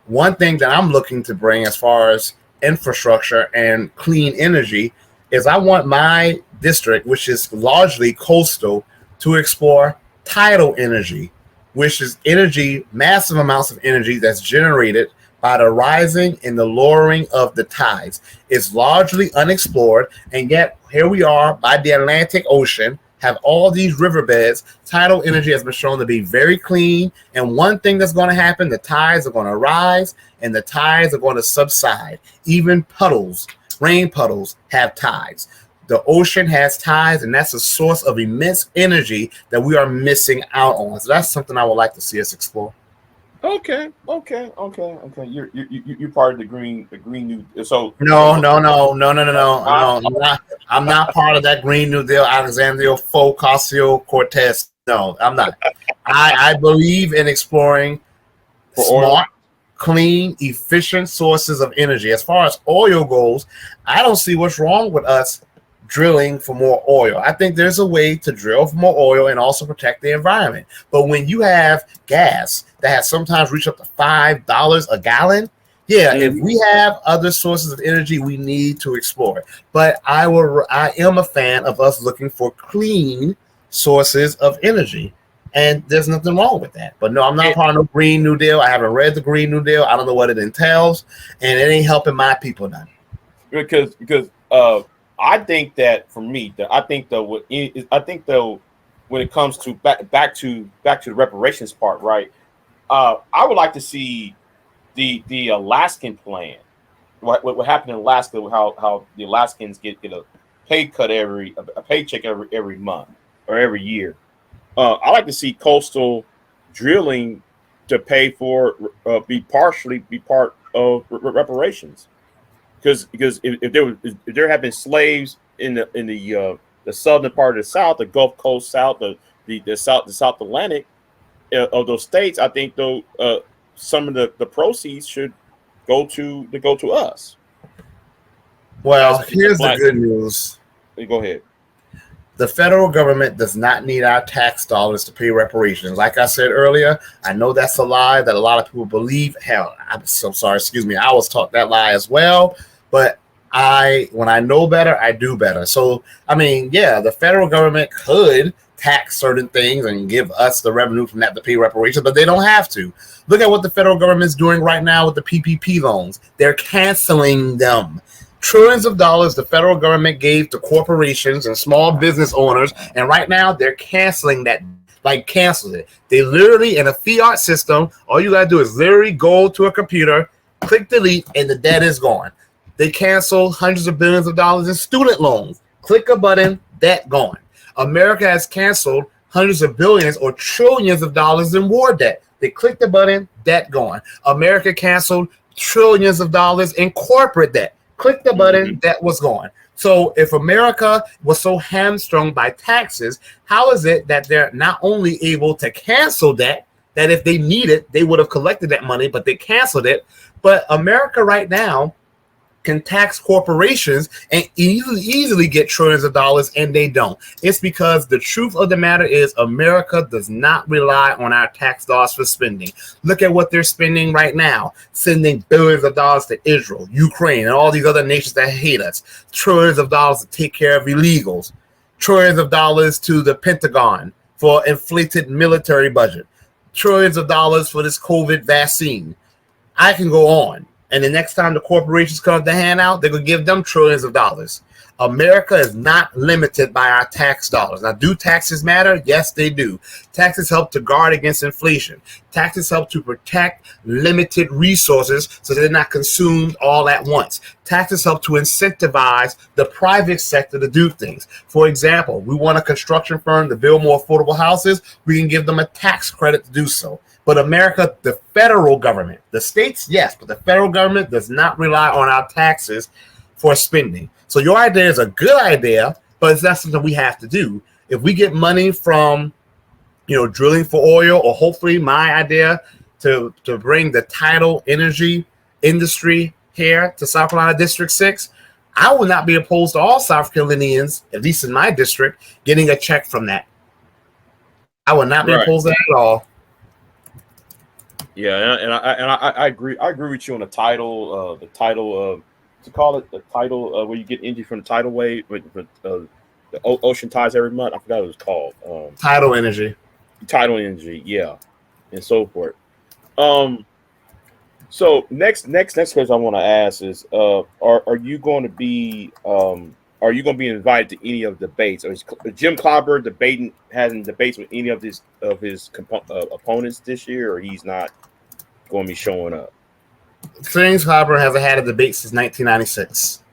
One thing that I'm looking to bring as far as infrastructure and clean energy is I want my district, which is largely coastal, to explore tidal energy, which is energy, massive amounts of energy that's generated by the rising and the lowering of the tides. It's largely unexplored, and yet here we are by the Atlantic Ocean, have all these riverbeds. Tidal energy has been shown to be very clean, and one thing that's going to happen, the tides are going to rise and the tides are going to subside. Even puddles, rain puddles, have tides. The ocean has tides, and that's a source of immense energy that we are missing out on. So that's something I would like to see us explore. Okay. You're part of the green new. So No. I'm not part of that Green New Deal, Alexandria Ocasio-Cortez. No, I'm not. I believe in exploring for oil. smart, clean, efficient sources of energy. As far as oil goes, I don't see what's wrong with us drilling for more oil. I think there's a way to drill for more oil and also protect the environment. But when you have gas that has sometimes reached up to $5 a gallon, yeah, if we have other sources of energy, we need to explore. But I am a fan of us looking for clean sources of energy. And there's nothing wrong with that. But no, I'm not part of the Green New Deal. I haven't read the Green New Deal. I don't know what it entails, and it ain't helping my people none. Because I think that for me, I think though when it comes to back to the reparations part, right? I would like to see the Alaskan plan. What happened in Alaska? How the Alaskans get a pay cut a paycheck every month or every year. I like to see coastal drilling to pay for be part of reparations because if there have been slaves in the southern part of the South, the Gulf Coast South, the South Atlantic of those states, I think though some of the proceeds should go to us. Well, here's the good news. Go ahead. The federal government does not need our tax dollars to pay reparations. Like I said earlier, I know that's a lie that a lot of people believe. Hell, I'm so sorry. Excuse me. I was taught that lie as well. But when I know better, I do better. So, I mean, yeah, the federal government could tax certain things and give us the revenue from that to pay reparations, but they don't have to. Look at what the federal government's doing right now with the PPP loans. They're canceling them. Trillions of dollars the federal government gave to corporations and small business owners, and right now they're canceling that, cancel it. They literally, in a fiat system, all you gotta do is literally go to a computer, click delete, and the debt is gone. They canceled hundreds of billions of dollars in student loans. Click a button, debt gone. America has canceled hundreds of billions or trillions of dollars in war debt. They click the button, debt gone. America canceled trillions of dollars in corporate debt. Click the button, that was gone. So if America was so hamstrung by taxes, how is it that they're not only able to cancel that if they need it, they would have collected that money, but they canceled it. But America right now can tax corporations and easily get trillions of dollars, and they don't. It's because the truth of the matter is America does not rely on our tax dollars for spending. Look at what they're spending right now, sending billions of dollars to Israel, Ukraine, and all these other nations that hate us. Trillions of dollars to take care of illegals. Trillions of dollars to the Pentagon for inflated military budget. Trillions of dollars for this COVID vaccine. I can go on. And the next time the corporations come to hand out, they're going to give them trillions of dollars. America is not limited by our tax dollars. Now, do taxes matter? Yes, they do. Taxes help to guard against inflation. Taxes help to protect limited resources so they're not consumed all at once. Taxes help to incentivize the private sector to do things. For example, we want a construction firm to build more affordable houses. We can give them a tax credit to do so. But America, the federal government, the states, yes, but the federal government does not rely on our taxes for spending. So your idea is a good idea, but it's not something we have to do. If we get money from, drilling for oil, or hopefully my idea to bring the tidal energy industry here to South Carolina District 6, I would not be opposed to all South Carolinians, at least in my district, getting a check from that. I would not be opposed to that at all. Yeah, and I agree. I agree with you on the title. To call it the title where you get energy from the tidal wave, the ocean tides every month. I forgot what it was called. Tidal energy. Tidal energy, yeah, and so forth. So next question I want to ask is, are you going to be invited to any of the debates? Or is Jim Clyburn having debates with any of his opponents this year, or he's not going to be showing up? James Clyburn hasn't had a debate since 1996.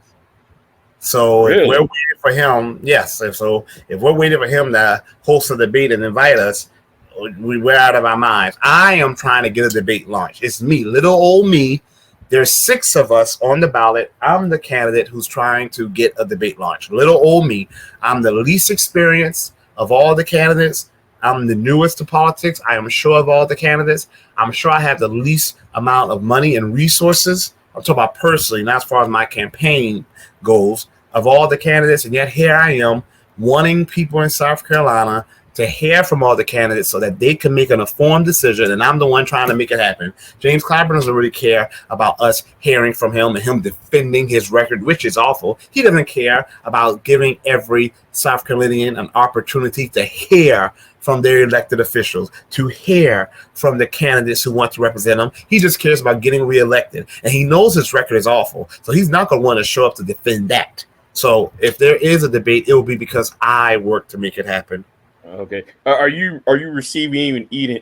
So really? If we're waiting for him, yes. If we're waiting for him to host a debate and invite us, we're out of our minds. I am trying to get a debate launched. It's me, little old me. There's 6 of us on the ballot. I'm the candidate who's trying to get a debate launched. Little old me. I'm the least experienced of all the candidates. I'm the newest to politics. I am sure of all the candidates. I'm sure I have the least amount of money and resources. I'm talking about personally, not as far as my campaign goes, of all the candidates. And yet here I am wanting people in South Carolina to hear from all the candidates so that they can make an informed decision, and I'm the one trying to make it happen. James Clyburn doesn't really care about us hearing from him and him defending his record, which is awful. He doesn't care about giving every South Carolinian an opportunity to hear from their elected officials, to hear from the candidates who want to represent them. He just cares about getting reelected, and he knows his record is awful, so he's not going to want to show up to defend that. So if there is a debate, it will be because I work to make it happen. Okay. Are you receiving even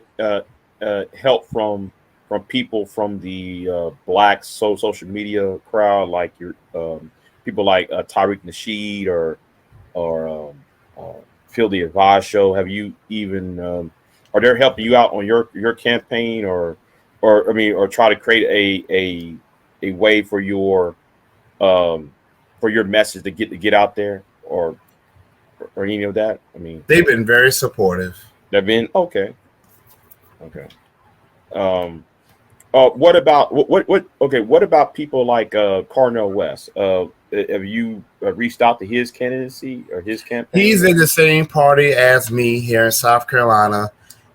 help from people from the black social media crowd, like your people like Tariq Nasheed or Phil the Advise Show? Have you even are they helping you out on your campaign or try to create a way for your message to get out there or any of that? I mean, they've been very supportive. They've been okay. What about what about people like Cornel West? Have you reached out to his candidacy or his campaign? He's in the same party as me here in South Carolina,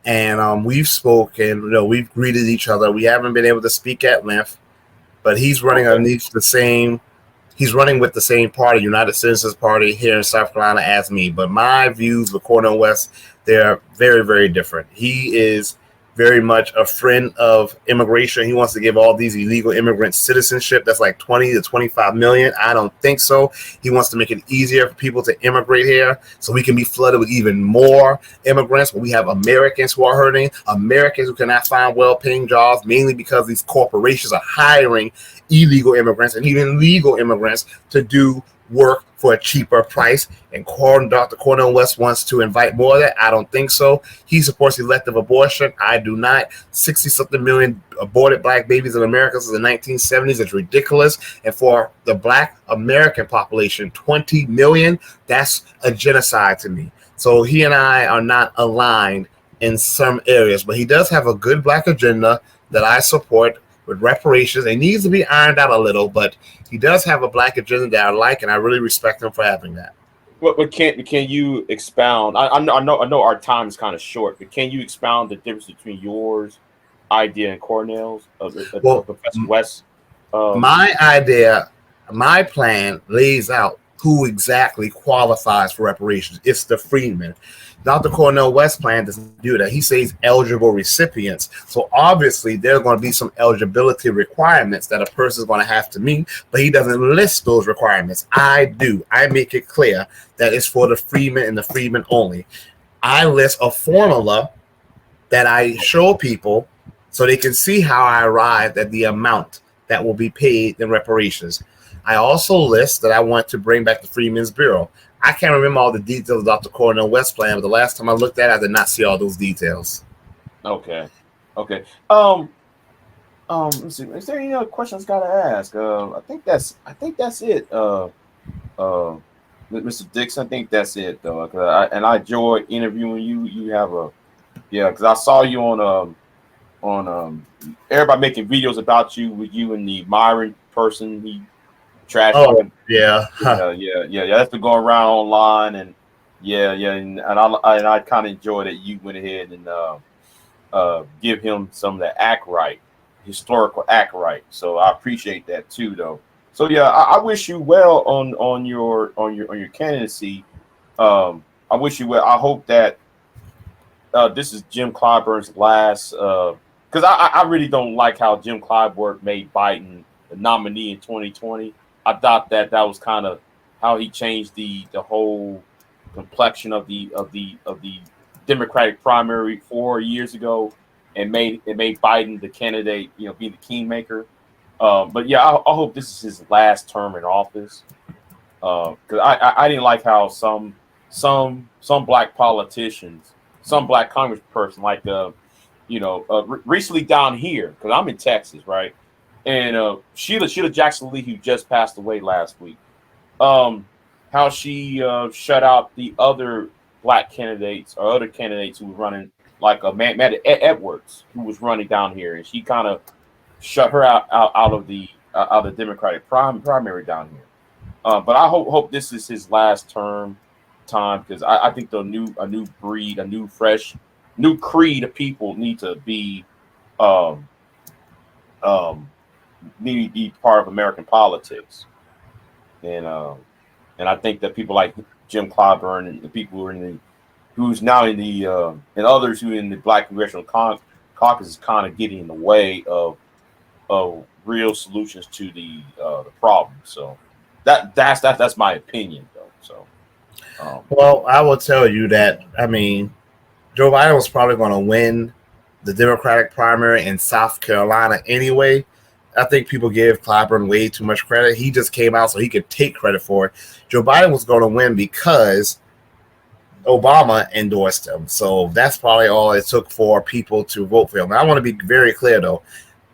and we've spoken. We've greeted each other. We haven't been able to speak at length, but he's running underneath the same. He's running with the same party, United Citizens Party, here in South Carolina as me. But my views with Cornel West, they're very, very different. He is very much a friend of immigration. He wants to give all these illegal immigrants citizenship. That's like 20 to 25 million. I don't think so. He wants to make it easier for people to immigrate here so we can be flooded with even more immigrants. But we have Americans who are hurting, Americans who cannot find well-paying jobs, mainly because these corporations are hiring illegal immigrants and even legal immigrants to do work for a cheaper price. And Dr. Cornel West wants to invite more of that. I don't think so. He supports elective abortion. I do not. 60-something million aborted black babies in America since the 1970s is ridiculous. And for the black American population, 20 million, that's a genocide to me. So he and I are not aligned in some areas, but he does have a good black agenda that I support with reparations. It needs to be ironed out a little, but he does have a black agenda that I like, and I really respect him for having that. But can you expound? I know our time is kind of short, but can you expound the difference between yours idea and Cornell's, Professor West? My idea, my plan lays out who exactly qualifies for reparations. It's the freedmen. Dr. Cornel West's plan doesn't do that. He says eligible recipients. So obviously there are going to be some eligibility requirements that a person is going to have to meet, but he doesn't list those requirements. I do. I make it clear that it's for the freedmen and the freedmen only. I list a formula that I show people so they can see how I arrived at the amount that will be paid in reparations. I also list that I want to bring back the Freedmen's Bureau. I can't remember all the details of Dr. Cornel West's plan, but the last time I looked at it, I did not see all those details. Okay. Let's see. Is there any other questions I gotta ask? I think that's it. Mr. Dixon, I think that's it though. I enjoy interviewing you. You have because I saw you on everybody making videos about you with you and the Myron person. He trash. Oh yeah. That's been going around online, and and I kind of enjoy that you went ahead and give him some of the historical act right. So I appreciate that too, though. So I wish you well on your candidacy. I wish you well. I hope that this is Jim Clyburn's last. Because I really don't like how Jim Clyburn made Biden the nominee in 2020. I thought that was kind of how he changed the whole complexion of the Democratic primary 4 years ago, and made Biden the candidate, being the kingmaker. But I hope this is his last term in office. Because I didn't like how some black politicians some black congressperson, like recently down here, because I'm in Texas, right? And Sheila Jackson Lee, who just passed away last week, how she shut out the other black candidates or other candidates who were running, like Matt Edwards, who was running down here, and she kind of shut her out of the Democratic primary down here. But I hope this is his last time, because I think a new breed, a new fresh, new creed of people need to be um, need to be part of American politics, and I think that people like Jim Clyburn and the people who are who's now in the and others who are in the Black Congressional Caucus is kind of getting in the way of real solutions to the problem. So that's my opinion, though. So, well, I will tell you that, I mean, Joe Biden was probably going to win the Democratic primary in South Carolina anyway. I think people give Clyburn way too much credit. He just came out so he could take credit for it. Joe Biden was going to win because Obama endorsed him. So that's probably all it took for people to vote for him. And I want to be very clear, though.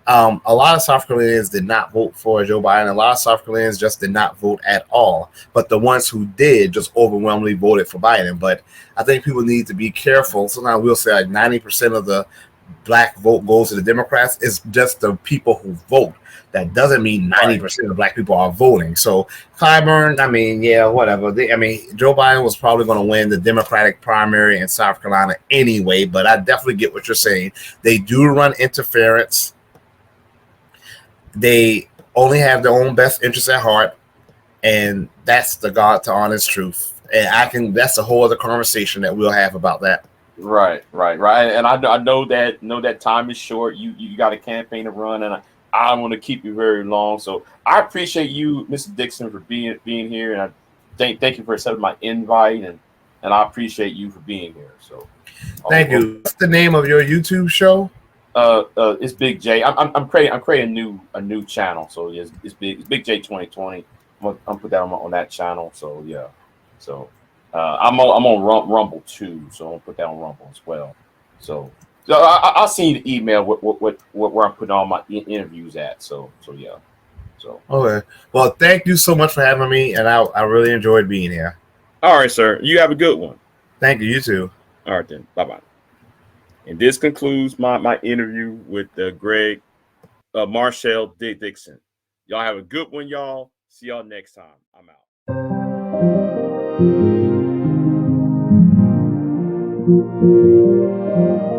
A lot of South Carolinians did not vote for Joe Biden. A lot of South Carolinians just did not vote at all. But the ones who did just overwhelmingly voted for Biden. But I think people need to be careful. Sometimes we'll say like 90% of the black vote goes to the Democrats. It's just the people who vote. That doesn't mean 90% of black people are voting. So Clyburn, I mean, yeah, whatever. Joe Biden was probably going to win the Democratic primary in South Carolina anyway. But I definitely get what you're saying. They do run interference. They only have their own best interests at heart, and that's the God to honest truth. And that's a whole other conversation that we'll have about that. Right. And I know that time is short. You got a campaign to run, and I want to keep you very long. So I appreciate you, Mr. Dixon, for being here, and I thank you for accepting my invite, and I appreciate you for being here. So thank you. What's the name of your YouTube show? It's Big J. I'm creating a new channel. So it's BIGJ 2020. I'm gonna put that on that channel. So yeah. So I'm on Rumble too. So I'll put that on Rumble as well. So I'll send you the email where I'm putting all my interviews at. So yeah. So okay. Well, thank you so much for having me, and I really enjoyed being here. All right, sir. You have a good one. Thank you. You too. All right then. Bye. And this concludes my interview with Greg Marshall Dixon. Y'all have a good one, y'all. See y'all next time. I'm out.